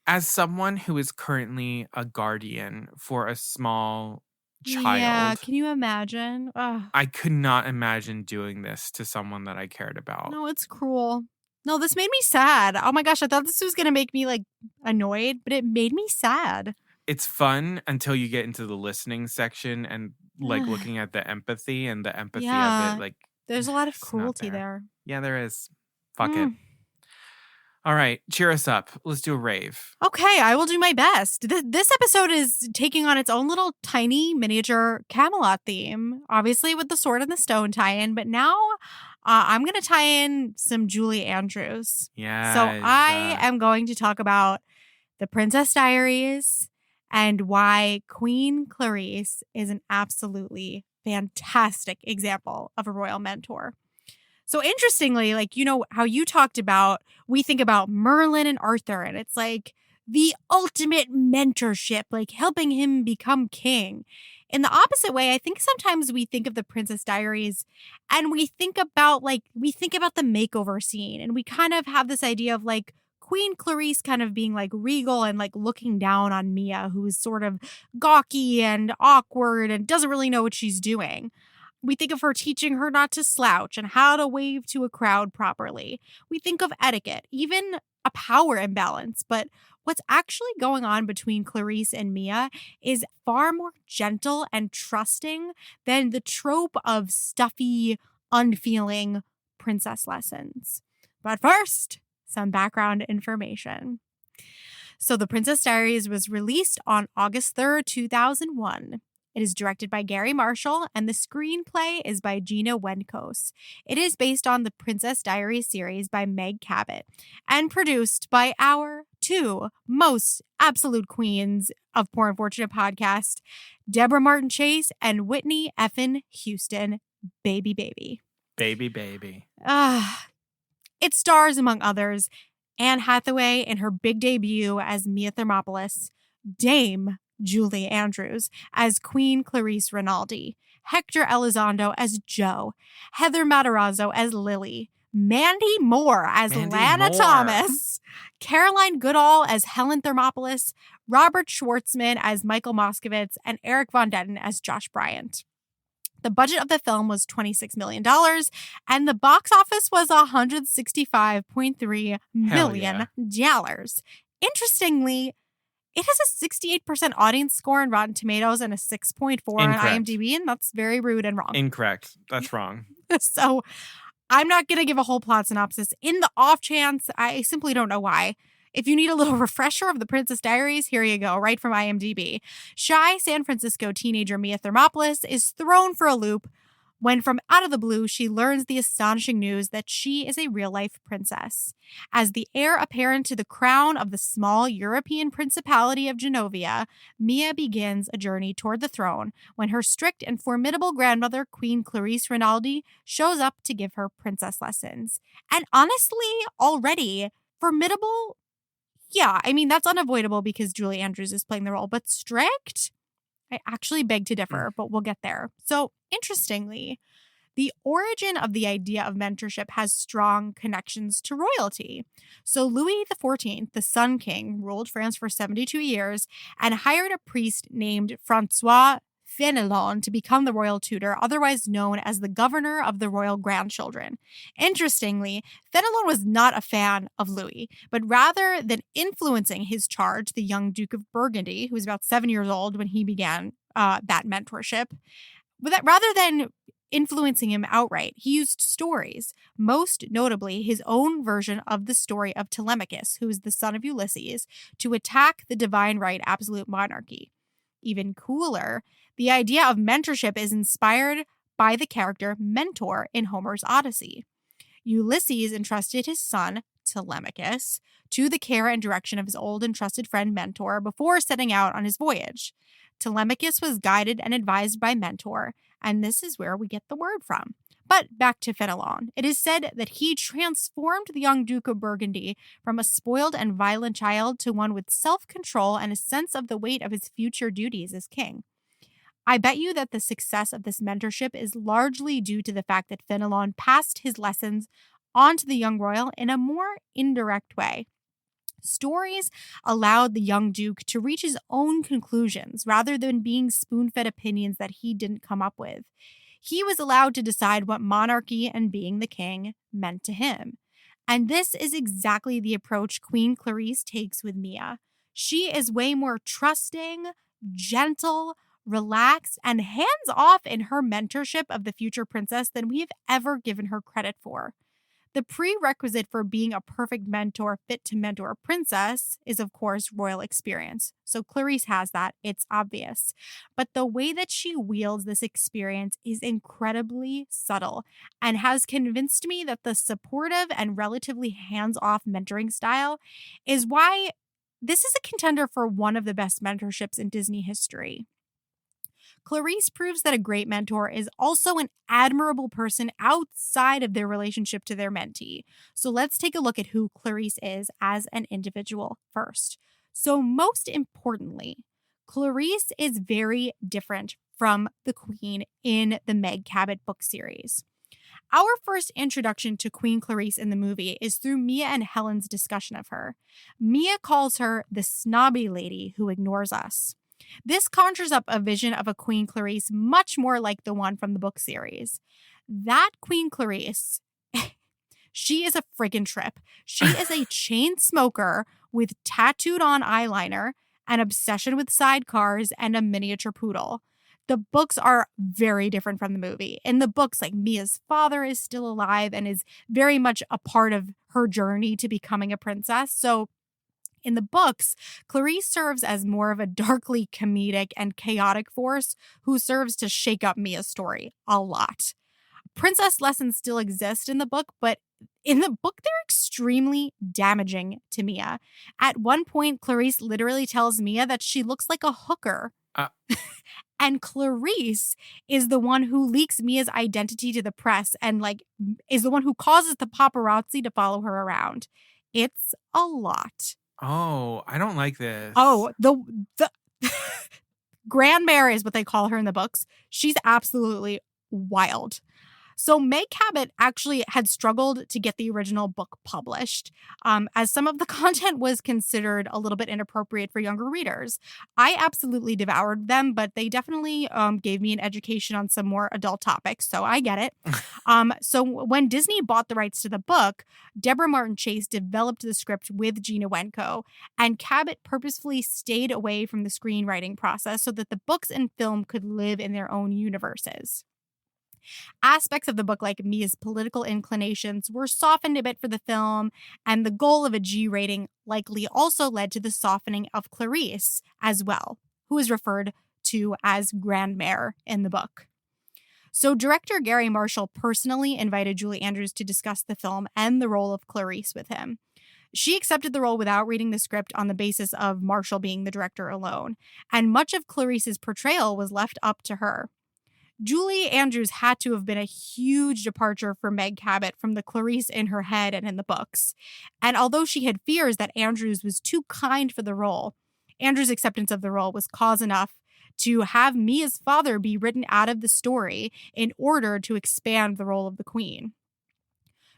As someone who is currently a guardian for a small child. Yeah, can you imagine? Ugh. I could not imagine doing this to someone that I cared about. No, it's cruel. No, this made me sad. Oh my gosh, I thought this was going to make me like annoyed, but it made me sad. It's fun until you get into the listening section and like looking at the empathy and the empathy of it. Like, there's a lot of cruelty there. Yeah, there is. Fuck it. All right, cheer us up. Let's do a rave. Okay, I will do my best. This episode is taking on its own little tiny miniature Camelot theme, obviously with the Sword and the Stone tie-in, but now I'm going to tie in some Julie Andrews. Yeah. So I am going to talk about The Princess Diaries and why Queen Clarisse is an absolutely fantastic example of a royal mentor. So interestingly, like, you know, how you talked about, we think about Merlin and Arthur, and it's like the ultimate mentorship, like helping him become king. In the opposite way, I think sometimes we think of the Princess Diaries and we think about the makeover scene, and we kind of have this idea of like Queen Clarisse kind of being like regal and like looking down on Mia, who's sort of gawky and awkward and doesn't really know what she's doing. We think of her teaching her not to slouch and how to wave to a crowd properly. We think of etiquette, even a power imbalance. But what's actually going on between Clarisse and Mia is far more gentle and trusting than the trope of stuffy, unfeeling princess lessons. But first, some background information. So The Princess Diaries was released on August 3rd, 2001. It is directed by Gary Marshall, and the screenplay is by Gina Wenkos. It is based on the Princess Diaries series by Meg Cabot, and produced by our two most absolute queens of Poor Unfortunate podcast, Deborah Martin Chase and Whitney Effin Houston. Baby, baby. Baby, baby. It stars, among others, Anne Hathaway in her big debut as Mia Thermopolis, Dame Julie Andrews as Queen Clarisse Renaldi, Hector Elizondo as Joe, Heather Matarazzo as Lily, Mandy Moore as Lana Thomas, Caroline Goodall as Helen Thermopolis, Robert Schwartzman as Michael Moskowitz, and Eric Von Detten as Josh Bryant. The budget of the film was $26 million, and the box office was $165.3 million. Interestingly, it has a 68% audience score on Rotten Tomatoes and a 6.4 on IMDb, and that's very rude and wrong. Incorrect. That's wrong. So I'm not going to give a whole plot synopsis. In the off chance, I simply don't know why. If you need a little refresher of the Princess Diaries, here you go, right from IMDb. Shy San Francisco teenager Mia Thermopolis is thrown for a loop when from out of the blue, she learns the astonishing news that she is a real-life princess. As the heir apparent to the crown of the small European Principality of Genovia, Mia begins a journey toward the throne when her strict and formidable grandmother, Queen Clarisse Renaldi, shows up to give her princess lessons. And honestly, already, formidable? Yeah, I mean, that's unavoidable because Julie Andrews is playing the role, but strict? I actually beg to differ, but we'll get there. So, interestingly, the origin of the idea of mentorship has strong connections to royalty. So Louis XIV, the Sun King, ruled France for 72 years and hired a priest named Francois Fenelon to become the royal tutor, otherwise known as the governor of the royal grandchildren. Interestingly, Fenelon was not a fan of Louis, but rather than influencing his charge, the young Duke of Burgundy, who was about 7 years old when he began that mentorship, rather than influencing him outright, he used stories, most notably his own version of the story of Telemachus, who is the son of Ulysses, to attack the divine right absolute monarchy. Even cooler, the idea of mentorship is inspired by the character Mentor in Homer's Odyssey. Ulysses entrusted his son, Telemachus, to the care and direction of his old and trusted friend Mentor before setting out on his voyage. Telemachus was guided and advised by Mentor, and this is where we get the word from. But back to Fenelon. It is said that he transformed the young Duke of Burgundy from a spoiled and violent child to one with self-control and a sense of the weight of his future duties as king. I bet you that the success of this mentorship is largely due to the fact that Fenelon passed his lessons on to the young royal in a more indirect way. Stories allowed the young Duke to reach his own conclusions rather than being spoon-fed opinions that he didn't come up with. He was allowed to decide what monarchy and being the king meant to him. And this is exactly the approach Queen Clarisse takes with Mia. She is way more trusting, gentle, relaxed, and hands-off in her mentorship of the future princess than we have ever given her credit for. The prerequisite for being a perfect mentor fit to mentor a princess is, of course, royal experience. So Clarisse has that. It's obvious. But the way that she wields this experience is incredibly subtle and has convinced me that the supportive and relatively hands-off mentoring style is why this is a contender for one of the best mentorships in Disney history. Clarisse proves that a great mentor is also an admirable person outside of their relationship to their mentee. So let's take a look at who Clarisse is as an individual first. So most importantly, Clarisse is very different from the Queen in the Meg Cabot book series. Our first introduction to Queen Clarisse in the movie is through Mia and Helen's discussion of her. Mia calls her the snobby lady who ignores us. This conjures up a vision of a Queen Clarisse much more like the one from the book series. That Queen Clarisse, she is a friggin' trip. She is a chain smoker with tattooed on eyeliner, an obsession with sidecars, and a miniature poodle. The books are very different from the movie. In the books, like Mia's father is still alive and is very much a part of her journey to becoming a princess. So in the books, Clarisse serves as more of a darkly comedic and chaotic force who serves to shake up Mia's story a lot. Princess lessons still exist in the book, but in the book, they're extremely damaging to Mia. At one point, Clarisse literally tells Mia that she looks like a hooker. And Clarisse is the one who leaks Mia's identity to the press and is the one who causes the paparazzi to follow her around. It's a lot. Oh, I don't like this. Oh, the Grandmare is what they call her in the books. She's absolutely wild. So Meg Cabot actually had struggled to get the original book published, as some of the content was considered a little bit inappropriate for younger readers. I absolutely devoured them, but they definitely gave me an education on some more adult topics, so I get it. So when Disney bought the rights to the book, Deborah Martin Chase developed the script with Gina Wenko, and Cabot purposefully stayed away from the screenwriting process so that the books and film could live in their own universes. Aspects of the book, like Mia's political inclinations, were softened a bit for the film, and the goal of a G rating likely also led to the softening of Clarisse as well, who is referred to as Grandmare in the book. So director Gary Marshall personally invited Julie Andrews to discuss the film and the role of Clarisse with him. She accepted the role without reading the script on the basis of Marshall being the director alone, and much of Clarisse's portrayal was left up to her. Julie Andrews had to have been a huge departure for Meg Cabot from the Clarisse in her head and in the books. And although she had fears that Andrews was too kind for the role, Andrews' acceptance of the role was cause enough to have Mia's father be written out of the story in order to expand the role of the Queen.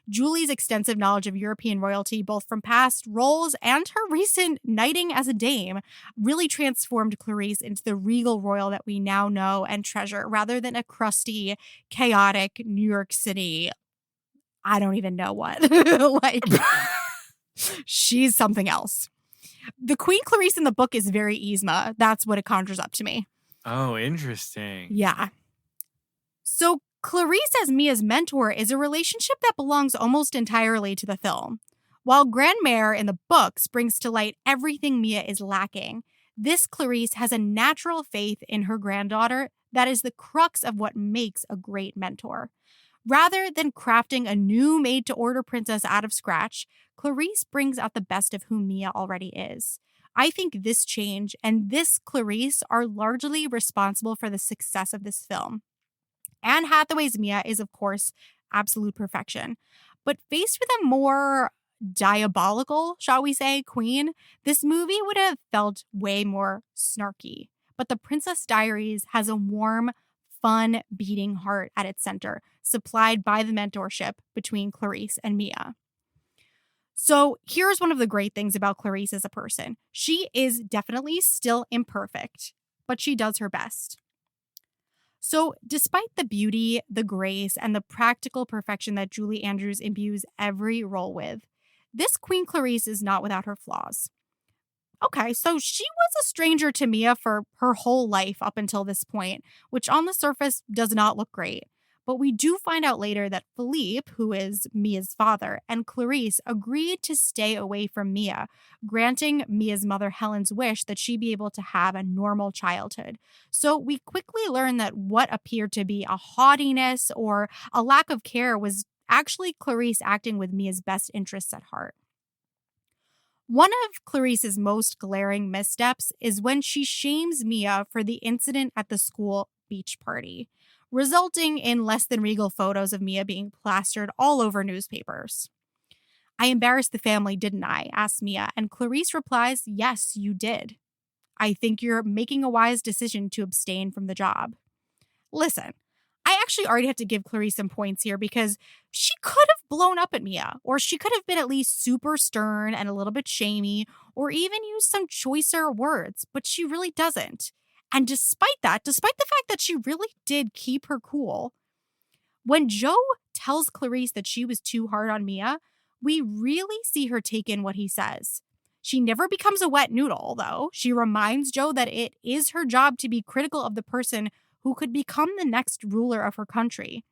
Julie's extensive knowledge of European royalty, both from past roles and her recent knighting as a dame, really transformed Clarisse into the regal royal that we now know and treasure, rather than a crusty, chaotic New York City, I don't even know what. She's something else. The Queen Clarisse in the book is very Yzma. That's what it conjures up to me. Oh, interesting. Yeah. So Clarisse as Mia's mentor is a relationship that belongs almost entirely to the film. While Grandmare in the books brings to light everything Mia is lacking, this Clarisse has a natural faith in her granddaughter that is the crux of what makes a great mentor. Rather than crafting a new made-to-order princess out of scratch, Clarisse brings out the best of who Mia already is. I think this change and this Clarisse are largely responsible for the success of this film. Anne Hathaway's Mia is, of course, absolute perfection. But faced with a more diabolical, shall we say, queen, this movie would have felt way more snarky. But The Princess Diaries has a warm, fun, beating heart at its center, supplied by the mentorship between Clarisse and Mia. So here's one of the great things about Clarisse as a person. She is definitely still imperfect, but she does her best. So despite the beauty, the grace, and the practical perfection that Julie Andrews imbues every role with, this Queen Clarisse is not without her flaws. Okay, so she was a stranger to Mia for her whole life up until this point, which on the surface does not look great. But we do find out later that Philippe, who is Mia's father, and Clarisse agreed to stay away from Mia, granting Mia's mother Helen's wish that she be able to have a normal childhood. So we quickly learn that what appeared to be a haughtiness or a lack of care was actually Clarisse acting with Mia's best interests at heart. One of Clarisse's most glaring missteps is when she shames Mia for the incident at the school beach party, resulting in less than regal photos of Mia being plastered all over newspapers. I embarrassed the family, didn't I? Asks Mia. And Clarisse replies, yes, you did. I think you're making a wise decision to abstain from the job. Listen, I actually already have to give Clarisse some points here because she could have blown up at Mia, or she could have been at least super stern and a little bit shamey, or even used some choicer words, but she really doesn't. And despite the fact that she really did keep her cool, when Joe tells Clarisse that she was too hard on Mia, we really see her take in what he says. She never becomes a wet noodle, though. She reminds Joe that it is her job to be critical of the person who could become the next ruler of her country.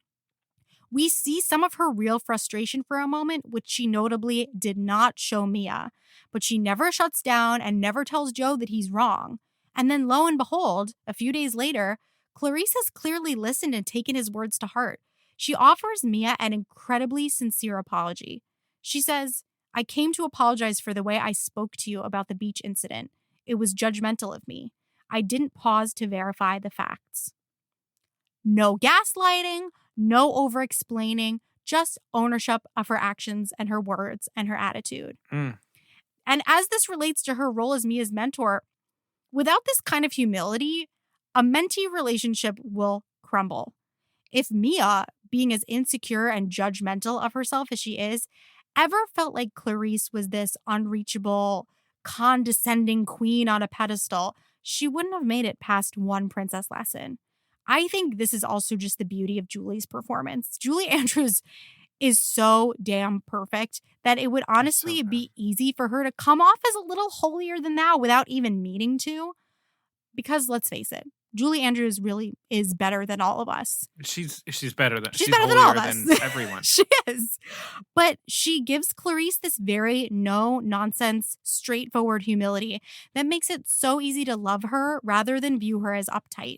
We see some of her real frustration for a moment, which she notably did not show Mia. But she never shuts down and never tells Joe that he's wrong. And then lo and behold, a few days later, Clarisse has clearly listened and taken his words to heart. She offers Mia an incredibly sincere apology. She says, I came to apologize for the way I spoke to you about the beach incident. It was judgmental of me. I didn't pause to verify the facts. No gaslighting, no over-explaining, just ownership of her actions and her words and her attitude. And as this relates to her role as Mia's mentor, without this kind of humility, a mentee relationship will crumble. If Mia, being as insecure and judgmental of herself as she is, ever felt like Clarisse was this unreachable, condescending queen on a pedestal, she wouldn't have made it past one princess lesson. I think this is also just the beauty of Julie's performance. Julie Andrews is so damn perfect that it would honestly be easy for her to come off as a little holier than thou without even meaning to. Because let's face it, Julie Andrews really is better than all of us. She's better than all of us. Than everyone. She is. But she gives Clarisse this very no-nonsense, straightforward humility that makes it so easy to love her rather than view her as uptight.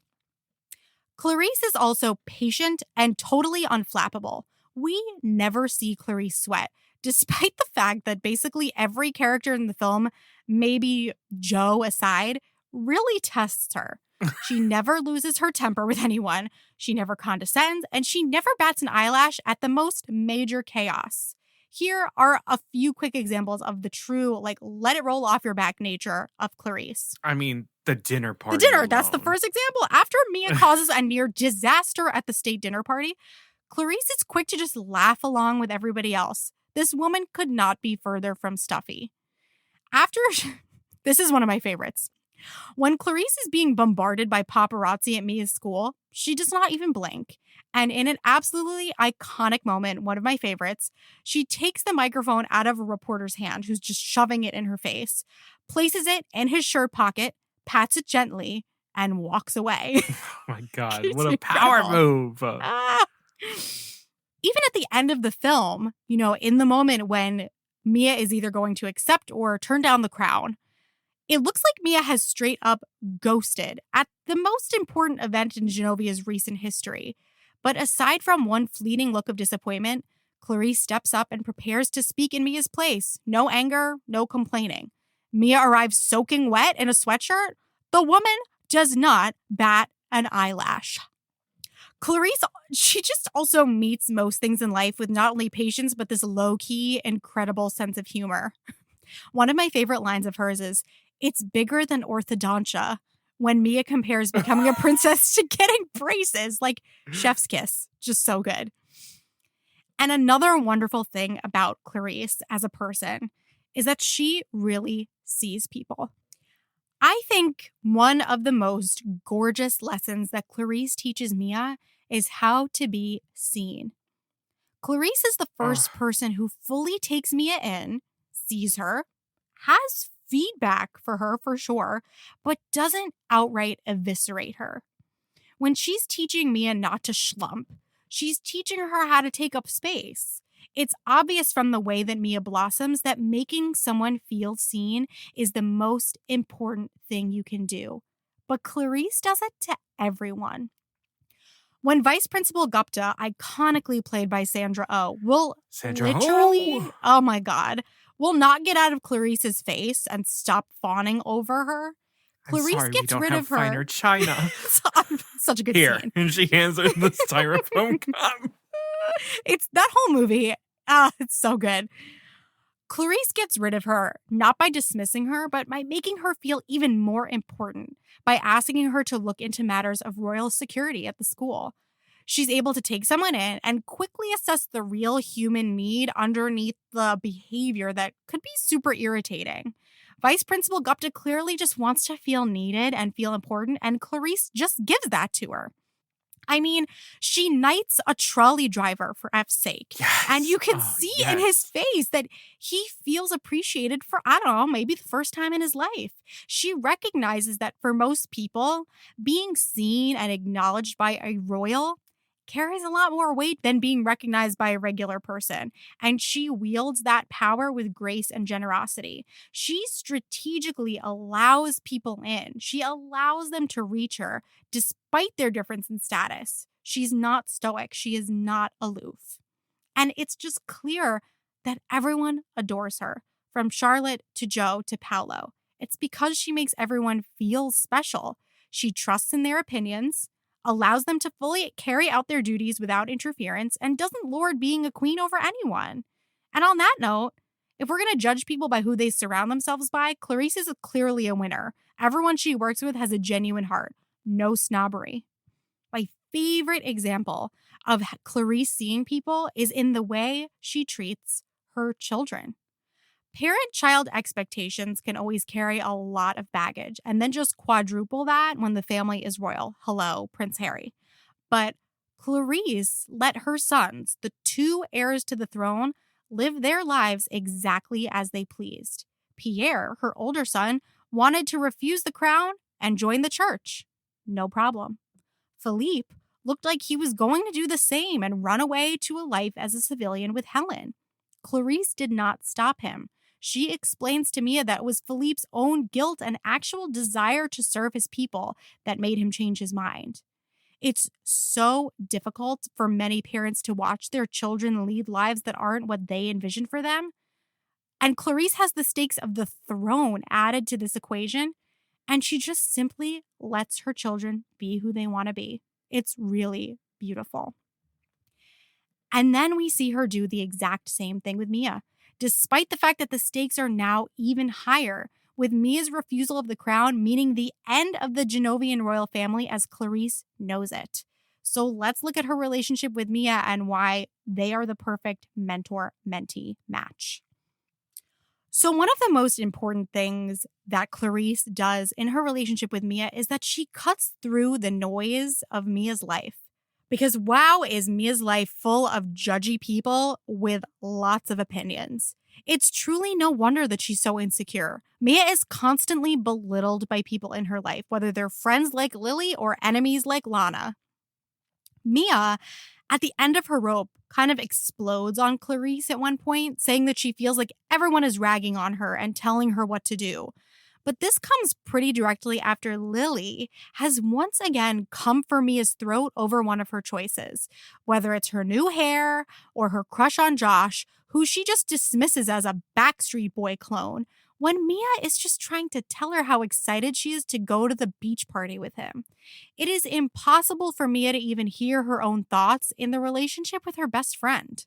Clarisse is also patient and totally unflappable. We never see Clarisse sweat, despite the fact that basically every character in the film, maybe Joe aside, really tests her. She never loses her temper with anyone. She never condescends, and she never bats an eyelash at the most major chaos. Here are a few quick examples of the true, let it roll off your back nature of Clarisse. I mean, the dinner party. The dinner, alone. That's the first example. After Mia causes a near disaster at the state dinner party, Clarisse is quick to just laugh along with everybody else. This woman could not be further from stuffy. This is one of my favorites. When Clarisse is being bombarded by paparazzi at Mia's school, she does not even blink. And in an absolutely iconic moment, one of my favorites, she takes the microphone out of a reporter's hand who's just shoving it in her face, places it in his shirt pocket, pats it gently, and walks away. Oh my God, what a power move. Even at the end of the film, in the moment when Mia is either going to accept or turn down the crown, it looks like Mia has straight up ghosted at the most important event in Genovia's recent history. But aside from one fleeting look of disappointment, Clarisse steps up and prepares to speak in Mia's place. No anger, no complaining. Mia arrives soaking wet in a sweatshirt. The woman does not bat an eyelash. Clarisse, she just also meets most things in life with not only patience, but this low-key, incredible sense of humor. One of my favorite lines of hers is, "It's bigger than orthodontia," when Mia compares becoming a princess to getting braces. Chef's kiss. Just so good. And another wonderful thing about Clarisse as a person is that she really sees people. I think one of the most gorgeous lessons that Clarisse teaches Mia is how to be seen. Clarisse is the first person who fully takes Mia in, sees her, has feedback for her for sure, but doesn't outright eviscerate her. When she's teaching Mia not to schlump, she's teaching her how to take up space. It's obvious from the way that Mia blossoms that making someone feel seen is the most important thing you can do. But Clarisse does it to everyone. When Vice Principal Gupta, iconically played by Sandra Oh, will oh my God, will not get out of Clarisse's face and stop fawning over her. Clarisse gets rid of her. Finer china. Such a good Here, scene. and she hands her the styrofoam cup. It's that whole movie. It's so good. Clarisse gets rid of her, not by dismissing her, but by making her feel even more important by asking her to look into matters of royal security at the school. She's able to take someone in and quickly assess the real human need underneath the behavior that could be super irritating. Vice Principal Gupta clearly just wants to feel needed and feel important, and Clarisse just gives that to her. I mean, she knights a trolley driver for F's sake. Yes. And you can see in his face that he feels appreciated for, I don't know, maybe the first time in his life. She recognizes that for most people, being seen and acknowledged by a royal carries a lot more weight than being recognized by a regular person. And she wields that power with grace and generosity. She strategically allows people in. She allows them to reach her despite their difference in status. She's not stoic. She is not aloof. And it's just clear that everyone adores her, from Charlotte to Joe to Paolo. It's because she makes everyone feel special. She trusts in their opinions, allows them to fully carry out their duties without interference, and doesn't lord being a queen over anyone. And on that note, if we're going to judge people by who they surround themselves by, Clarisse is clearly a winner. Everyone she works with has a genuine heart. No snobbery. My favorite example of Clarisse seeing people is in the way she treats her children. Parent-child expectations can always carry a lot of baggage, and then just quadruple that when the family is royal. Hello, Prince Harry. But Clarisse let her sons, the two heirs to the throne, live their lives exactly as they pleased. Pierre, her older son, wanted to refuse the crown and join the church. No problem. Philippe looked like he was going to do the same and run away to a life as a civilian with Helen. Clarisse did not stop him. She explains to Mia that it was Philippe's own guilt and actual desire to serve his people that made him change his mind. It's so difficult for many parents to watch their children lead lives that aren't what they envisioned for them. And Clarisse has the stakes of the throne added to this equation, and she just simply lets her children be who they want to be. It's really beautiful. And then we see her do the exact same thing with Mia. Despite the fact that the stakes are now even higher, with Mia's refusal of the crown meaning the end of the Genovian royal family as Clarisse knows it. So let's look at her relationship with Mia and why they are the perfect mentor-mentee match. So one of the most important things that Clarisse does in her relationship with Mia is that she cuts through the noise of Mia's life. Because wow, is Mia's life full of judgy people with lots of opinions. It's truly no wonder that she's so insecure. Mia is constantly belittled by people in her life, whether they're friends like Lily or enemies like Lana. Mia, at the end of her rope, kind of explodes on Clarisse at one point, saying that she feels like everyone is ragging on her and telling her what to do. But this comes pretty directly after Lily has once again come for Mia's throat over one of her choices, whether it's her new hair or her crush on Josh, who she just dismisses as a Backstreet Boy clone, when Mia is just trying to tell her how excited she is to go to the beach party with him. It is impossible for Mia to even hear her own thoughts in the relationship with her best friend.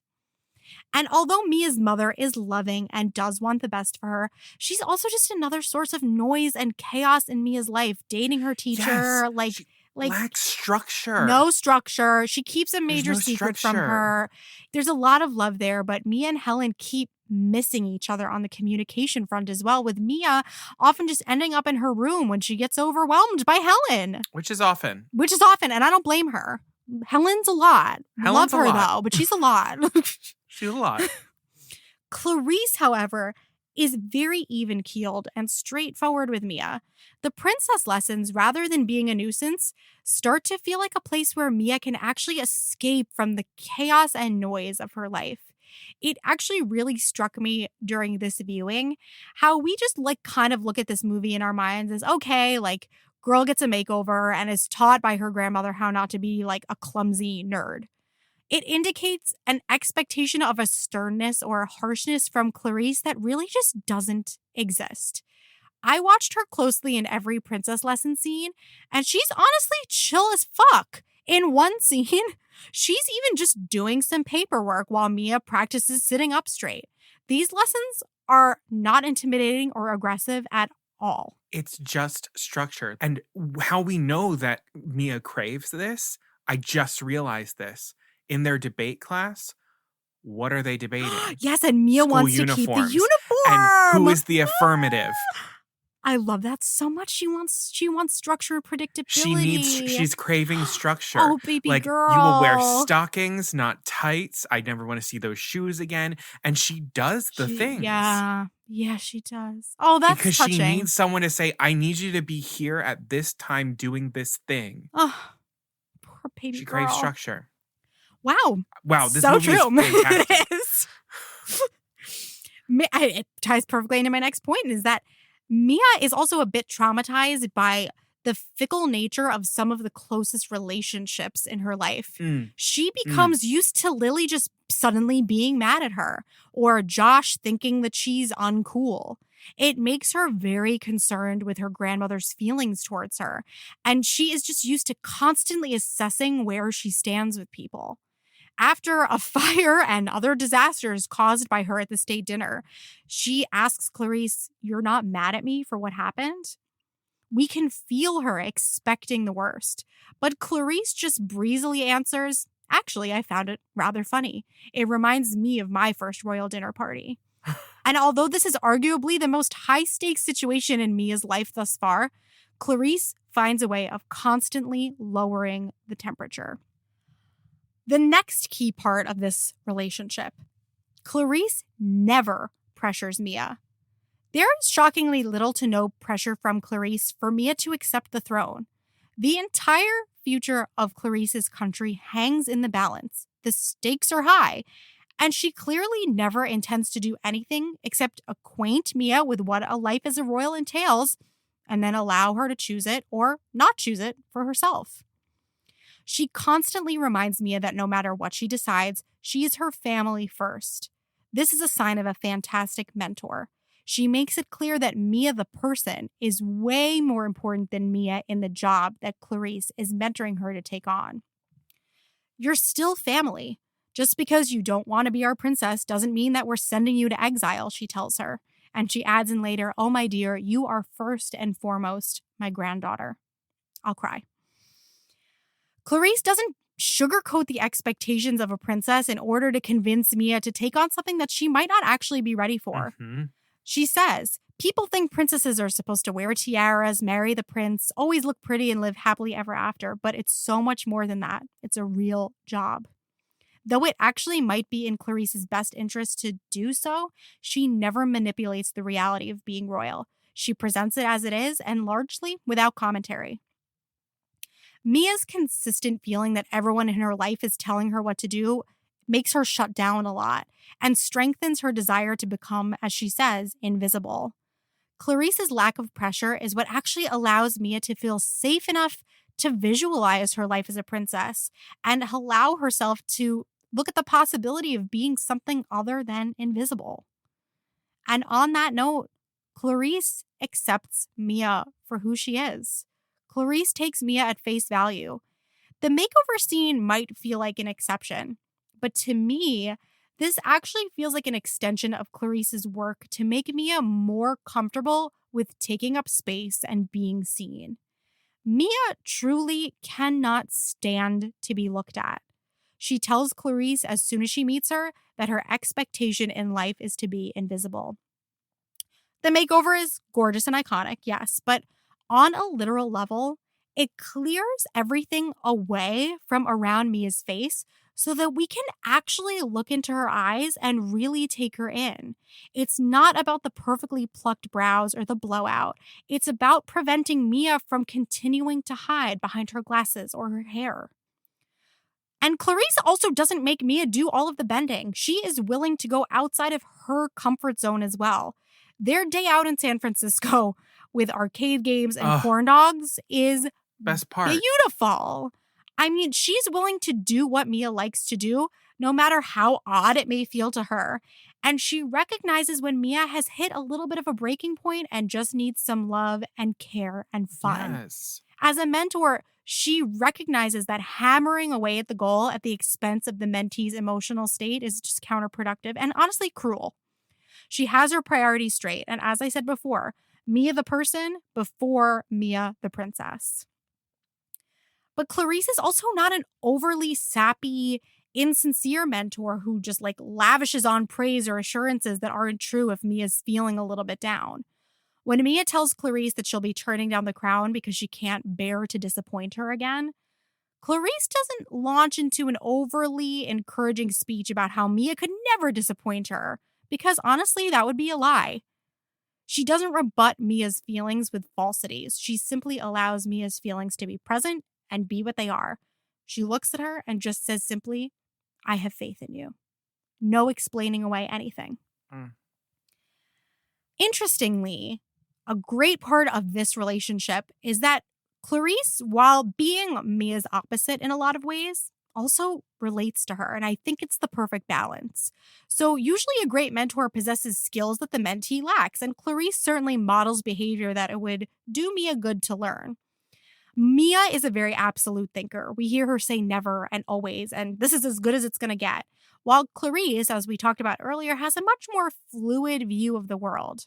And although Mia's mother is loving and does want the best for her, she's also just another source of noise and chaos in Mia's life, dating her teacher, Yes, lacks structure. No structure. She keeps a major secret from her. There's a lot of love there, but Mia and Helen keep missing each other on the communication front as well, with Mia often just ending up in her room when she gets overwhelmed by Helen. Which is often, and I don't blame her. Helen's a lot. Love her though, but she's a lot. She's a lot. Clarisse, however, is very even-keeled and straightforward with Mia. The princess lessons, rather than being a nuisance, start to feel like a place where Mia can actually escape from the chaos and noise of her life. It actually really struck me during this viewing how we just kind of look at this movie in our minds as, okay, girl gets a makeover and is taught by her grandmother how not to be a clumsy nerd. It indicates an expectation of a sternness or a harshness from Clarisse that really just doesn't exist. I watched her closely in every princess lesson scene, and she's honestly chill as fuck. In one scene, she's even just doing some paperwork while Mia practices sitting up straight. These lessons are not intimidating or aggressive at all. It's just structure. And how we know that Mia craves this, I just realized this. In their debate class, what are they debating? Yes, and Mia School wants uniforms. to keep the uniform. And who is the affirmative? I love that so much. She wants structure and predictability. She's craving structure. Oh, baby like, girl. You will wear stockings, not tights. I never want to see those shoes again. And she does the things. Yeah. Yeah, she does. Oh, that's because touching. She needs someone to say, I need you to be here at this time doing this thing. Oh, poor baby She girl. craves structure. Wow. This so movie true. is fantastic. It is. It ties perfectly into my next point is that Mia is also a bit traumatized by the fickle nature of some of the closest relationships in her life. She becomes used to Lily just suddenly being mad at her or Josh thinking that she's uncool. It makes her very concerned with her grandmother's feelings towards her. And she is just used to constantly assessing where she stands with people. After a fire and other disasters caused by her at the state dinner, she asks Clarisse, "You're not mad at me for what happened?" We can feel her expecting the worst. But Clarisse just breezily answers, "Actually, I found it rather funny. It reminds me of my first royal dinner party." And although this is arguably the most high-stakes situation in Mia's life thus far, Clarisse finds a way of constantly lowering the temperature. The next key part of this relationship, Clarisse never pressures Mia. There is shockingly little to no pressure from Clarisse for Mia to accept the throne. The entire future of Clarisse's country hangs in the balance. The stakes are high, and she clearly never intends to do anything except acquaint Mia with what a life as a royal entails, and then allow her to choose it or not choose it for herself. She constantly reminds Mia that no matter what she decides, she is her family first. This is a sign of a fantastic mentor. She makes it clear that Mia the person is way more important than Mia in the job that Clarisse is mentoring her to take on. You're still family. Just because you don't want to be our princess doesn't mean that we're sending you to exile, she tells her. And she adds in later, "Oh, my dear, you are first and foremost my granddaughter." I'll cry. Clarisse doesn't sugarcoat the expectations of a princess in order to convince Mia to take on something that she might not actually be ready for. She says, "People think princesses are supposed to wear tiaras, marry the prince, always look pretty and live happily ever after, but it's so much more than that. It's a real job." Though it actually might be in Clarisse's best interest to do so, she never manipulates the reality of being royal. She presents it as it is and largely without commentary. Mia's consistent feeling that everyone in her life is telling her what to do makes her shut down a lot and strengthens her desire to become, as she says, invisible. Clarisse's lack of pressure is what actually allows Mia to feel safe enough to visualize her life as a princess and allow herself to look at the possibility of being something other than invisible. And on that note, Clarisse accepts Mia for who she is. Clarisse takes Mia at face value. The makeover scene might feel like an exception, but to me, this actually feels like an extension of Clarisse's work to make Mia more comfortable with taking up space and being seen. Mia truly cannot stand to be looked at. She tells Clarisse as soon as she meets her that her expectation in life is to be invisible. The makeover is gorgeous and iconic, yes, but on a literal level, it clears everything away from around Mia's face so that we can actually look into her eyes and really take her in. It's not about the perfectly plucked brows or the blowout. It's about preventing Mia from continuing to hide behind her glasses or her hair. And Clarisse also doesn't make Mia do all of the bending. She is willing to go outside of her comfort zone as well. Their day out in San Francisco with arcade games and corn dogs is best part. Beautiful. I mean, she's willing to do what Mia likes to do, no matter how odd it may feel to her. And she recognizes when Mia has hit a little bit of a breaking point and just needs some love and care and fun. Yes. As a mentor, she recognizes that hammering away at the goal at the expense of the mentee's emotional state is just counterproductive and honestly cruel. She has her priorities straight. And as I said before, Mia the person before Mia the princess. But Clarisse is also not an overly sappy, insincere mentor who just like lavishes on praise or assurances that aren't true if Mia's feeling a little bit down. When Mia tells Clarisse that she'll be turning down the crown because she can't bear to disappoint her again, Clarisse doesn't launch into an overly encouraging speech about how Mia could never disappoint her, because honestly, that would be a lie. She doesn't rebut Mia's feelings with falsities. She simply allows Mia's feelings to be present and be what they are. She looks at her and just says simply, I have faith in you. No explaining away anything. Interestingly, a great part of this relationship is that Clarisse, while being Mia's opposite in a lot of ways, also relates to her. And I think it's the perfect balance. So usually a great mentor possesses skills that the mentee lacks. And Clarisse certainly models behavior that it would do Mia good to learn. Mia is a very absolute thinker. We hear her say never and always, and this is as good as it's going to get. While Clarisse, as we talked about earlier, has a much more fluid view of the world.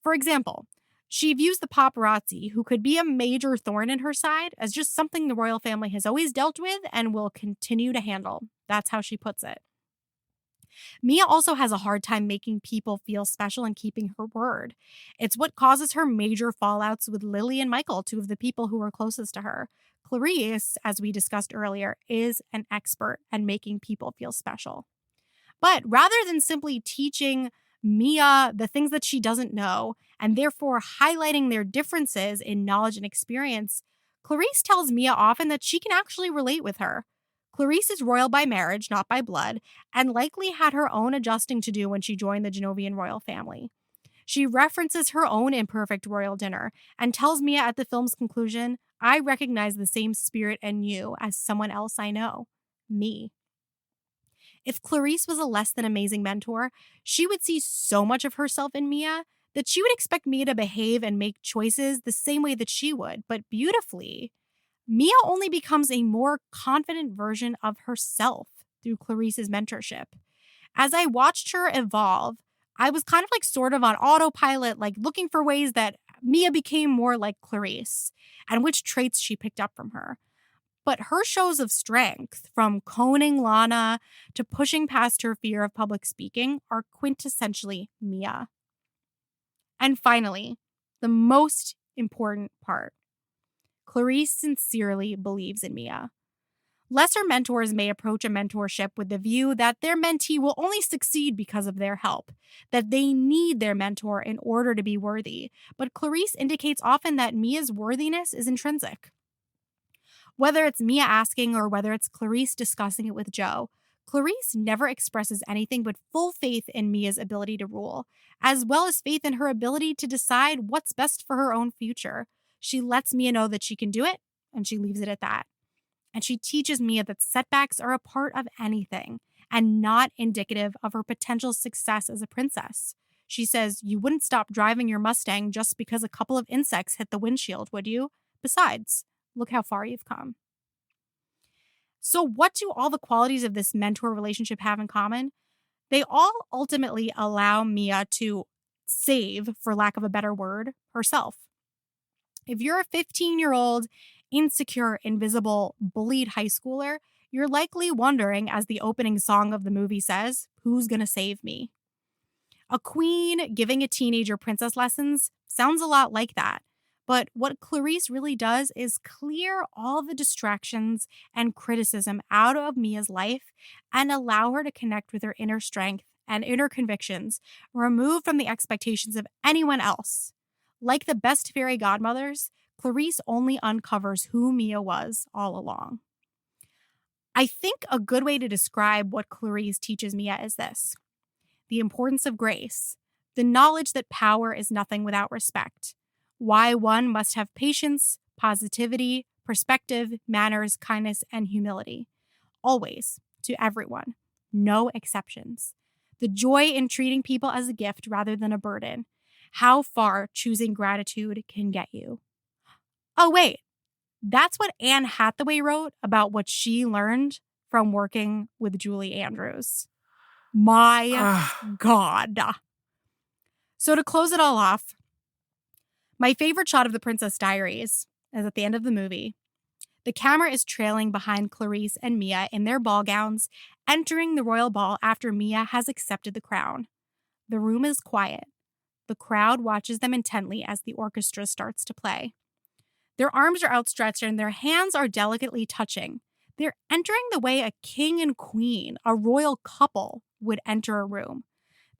For example, she views the paparazzi, who could be a major thorn in her side, as just something the royal family has always dealt with and will continue to handle. That's how she puts it. Mia also has a hard time making people feel special and keeping her word. It's what causes her major fallouts with Lily and Michael, two of the people who are closest to her. Clarisse, as we discussed earlier, is an expert at making people feel special. But rather than simply teaching Mia the things that she doesn't know, and therefore highlighting their differences in knowledge and experience, Clarisse tells Mia often that she can actually relate with her. Clarisse is royal by marriage, not by blood, and likely had her own adjusting to do when she joined the Genovian royal family. She references her own imperfect royal dinner and tells Mia at the film's conclusion, I recognize the same spirit in you as someone else I know, me. If Clarisse was a less than amazing mentor, she would see so much of herself in Mia that she would expect Mia to behave and make choices the same way that she would, but beautifully. Mia only becomes a more confident version of herself through Clarisse's mentorship. As I watched her evolve, I was kind of like sort of on autopilot, like looking for ways that Mia became more like Clarisse and which traits she picked up from her. But her shows of strength, from coning Lana to pushing past her fear of public speaking, are quintessentially Mia. And finally, the most important part. Clarisse sincerely believes in Mia. Lesser mentors may approach a mentorship with the view that their mentee will only succeed because of their help, that they need their mentor in order to be worthy. But Clarisse indicates often that Mia's worthiness is intrinsic. Whether it's Mia asking or whether it's Clarisse discussing it with Joe, Clarisse never expresses anything but full faith in Mia's ability to rule, as well as faith in her ability to decide what's best for her own future. She lets Mia know that she can do it, and she leaves it at that. And she teaches Mia that setbacks are a part of anything and not indicative of her potential success as a princess. She says, you wouldn't stop driving your Mustang just because a couple of insects hit the windshield, would you? Besides, look how far you've come. So what do all the qualities of this mentor relationship have in common? They all ultimately allow Mia to save, for lack of a better word, herself. If you're a 15-year-old, insecure, invisible, bullied high schooler, you're likely wondering, as the opening song of the movie says, who's gonna save me? A queen giving a teenager princess lessons sounds a lot like that. But what Clarisse really does is clear all the distractions and criticism out of Mia's life and allow her to connect with her inner strength and inner convictions, removed from the expectations of anyone else. Like the best fairy godmothers, Clarisse only uncovers who Mia was all along. I think a good way to describe what Clarisse teaches Mia is this: the importance of grace, the knowledge that power is nothing without respect, why one must have patience, positivity, perspective, manners, kindness, and humility. Always, to everyone, no exceptions. The joy in treating people as a gift rather than a burden. How far choosing gratitude can get you. Oh, wait. That's what Anne Hathaway wrote about what she learned from working with Julie Andrews. My God. So to close it all off, my favorite shot of the Princess Diaries is at the end of the movie. The camera is trailing behind Clarisse and Mia in their ball gowns, entering the royal ball after Mia has accepted the crown. The room is quiet. The crowd watches them intently as the orchestra starts to play. Their arms are outstretched and their hands are delicately touching. They're entering the way a king and queen, a royal couple, would enter a room.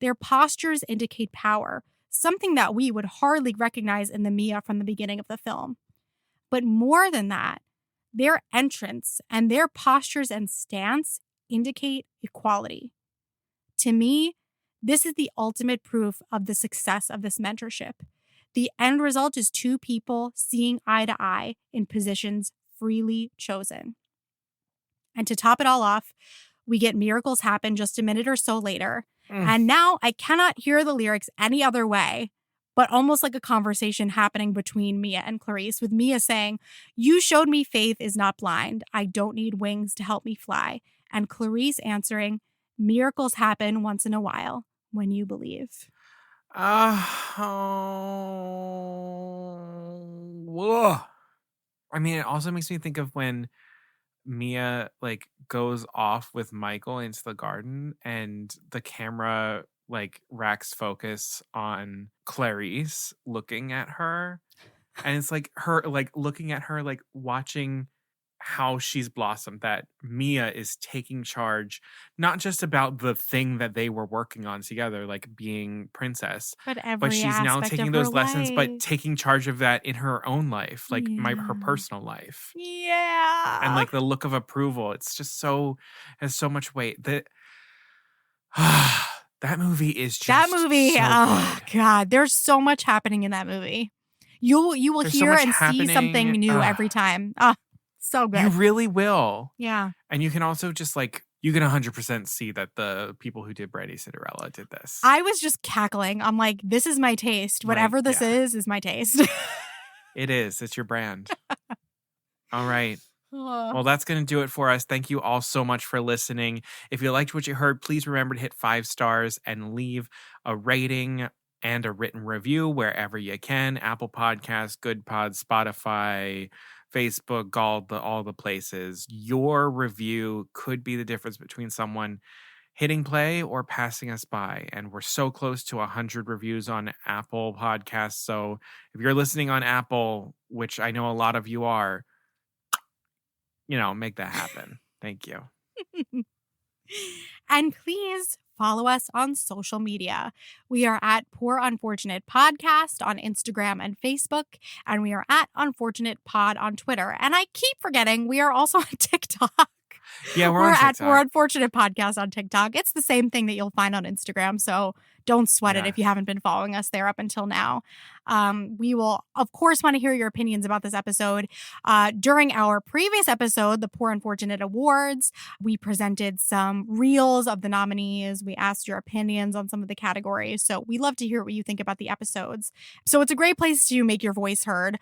Their postures indicate power, something that we would hardly recognize in the Mia from the beginning of the film. But more than that, their entrance and their postures and stance indicate equality. To me, this is the ultimate proof of the success of this mentorship. The end result is two people seeing eye to eye in positions freely chosen. And to top it all off, we get Miracles Happen just a minute or so later. And now I cannot hear the lyrics any other way, but almost like a conversation happening between Mia and Clarisse, with Mia saying, "You showed me faith is not blind. I don't need wings to help me fly." And Clarisse answering, "Miracles happen once in a while when you believe." Whoa. I mean, it also makes me think of when Mia like goes off with Michael into the garden and the camera like racks focus on Clarisse looking at her, and it's like her like looking at her like watching how she's blossomed, that Mia is taking charge, not just about the thing that they were working on together, like being princess, But she's now taking those lessons, but taking charge of that in her own life, like her personal life. Yeah. And like the look of approval, it's just has so much weight. That movie is just so oh good. God, there's so much happening in that movie. You will hear and see something new every time. So good. You really will. Yeah. And you can also just like, you can 100% see that the people who did Brandy Cinderella did this. I was just cackling. I'm like, this is my taste. Whatever this is my taste. It is. It's your brand. All right. Well, that's going to do it for us. Thank you all so much for listening. If you liked what you heard, please remember to hit 5 stars and leave a rating and a written review wherever you can. Apple Podcasts, Good Pods, Spotify, Facebook, all the places. Your review could be the difference between someone hitting play or passing us by. And we're so close to 100 reviews on Apple Podcasts. So if you're listening on Apple, which I know a lot of you are, make that happen. Thank you. And please follow us on social media. We are at Poor Unfortunate Podcast on Instagram and Facebook, and we are at Unfortunate Pod on Twitter. And I keep forgetting we are also on TikTok. Yeah, we're on TikTok. At Poor Unfortunate Podcast on TikTok. It's the same thing that you'll find on Instagram, so don't sweat it if you haven't been following us there up until now. We will, of course, want to hear your opinions about this episode. During our previous episode, the Poor Unfortunate Awards, we presented some reels of the nominees. We asked your opinions on some of the categories. So we love to hear what you think about the episodes. So it's a great place to make your voice heard.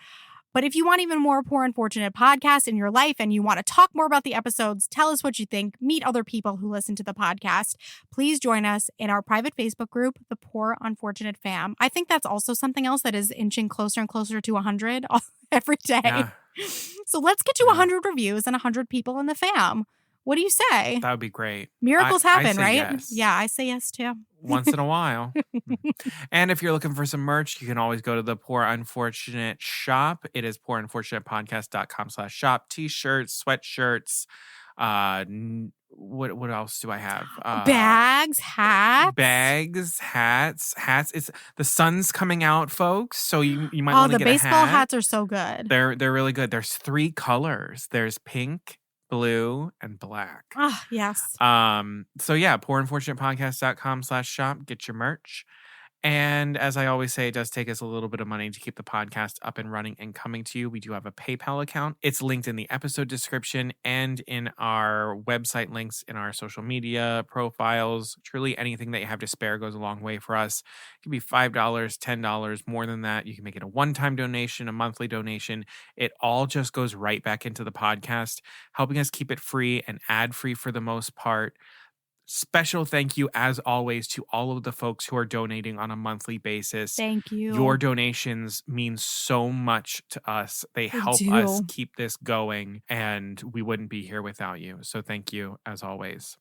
But if you want even more Poor Unfortunate podcasts in your life and you want to talk more about the episodes, tell us what you think, meet other people who listen to the podcast, please join us in our private Facebook group, the Poor Unfortunate Fam. I think that's also something else that is inching closer and closer to 100 every day. Yeah. So let's get to 100 reviews and 100 people in the fam. What do you say? That would be great. Miracles happen, right? Yes. Yeah, I say yes too. Once in a while. And if you're looking for some merch, you can always go to the Poor Unfortunate shop. It is poorunfortunatepodcast.com/shop. T-shirts, sweatshirts. What else do I have? Bags, hats. It's the sun's coming out, folks. So you might want to get a hat. Oh, the baseball hats are so good. They're really good. There's 3 colors. There's pink, blue, and black. Oh, yes. So yeah, poorunfortunatepodcast.com/shop. Get your merch. And as I always say, it does take us a little bit of money to keep the podcast up and running and coming to you. We do have a PayPal account. It's linked in the episode description and in our website links in our social media profiles. Truly anything that you have to spare goes a long way for us. It can be $5, $10, more than that. You can make it a one-time donation, a monthly donation. It all just goes right back into the podcast, helping us keep it free and ad-free for the most part. Special thank you, as always, to all of the folks who are donating on a monthly basis. Thank you. Your donations mean so much to us. They help us keep this going, and we wouldn't be here without you. So thank you, as always.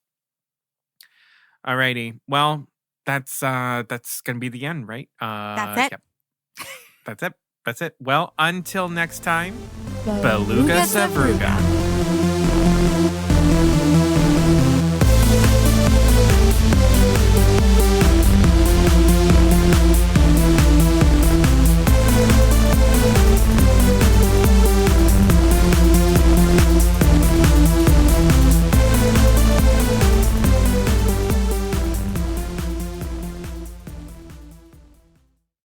Alrighty. Well, that's gonna be the end, right? That's it. Yep. That's it. Well, until next time, Beluga Savruga.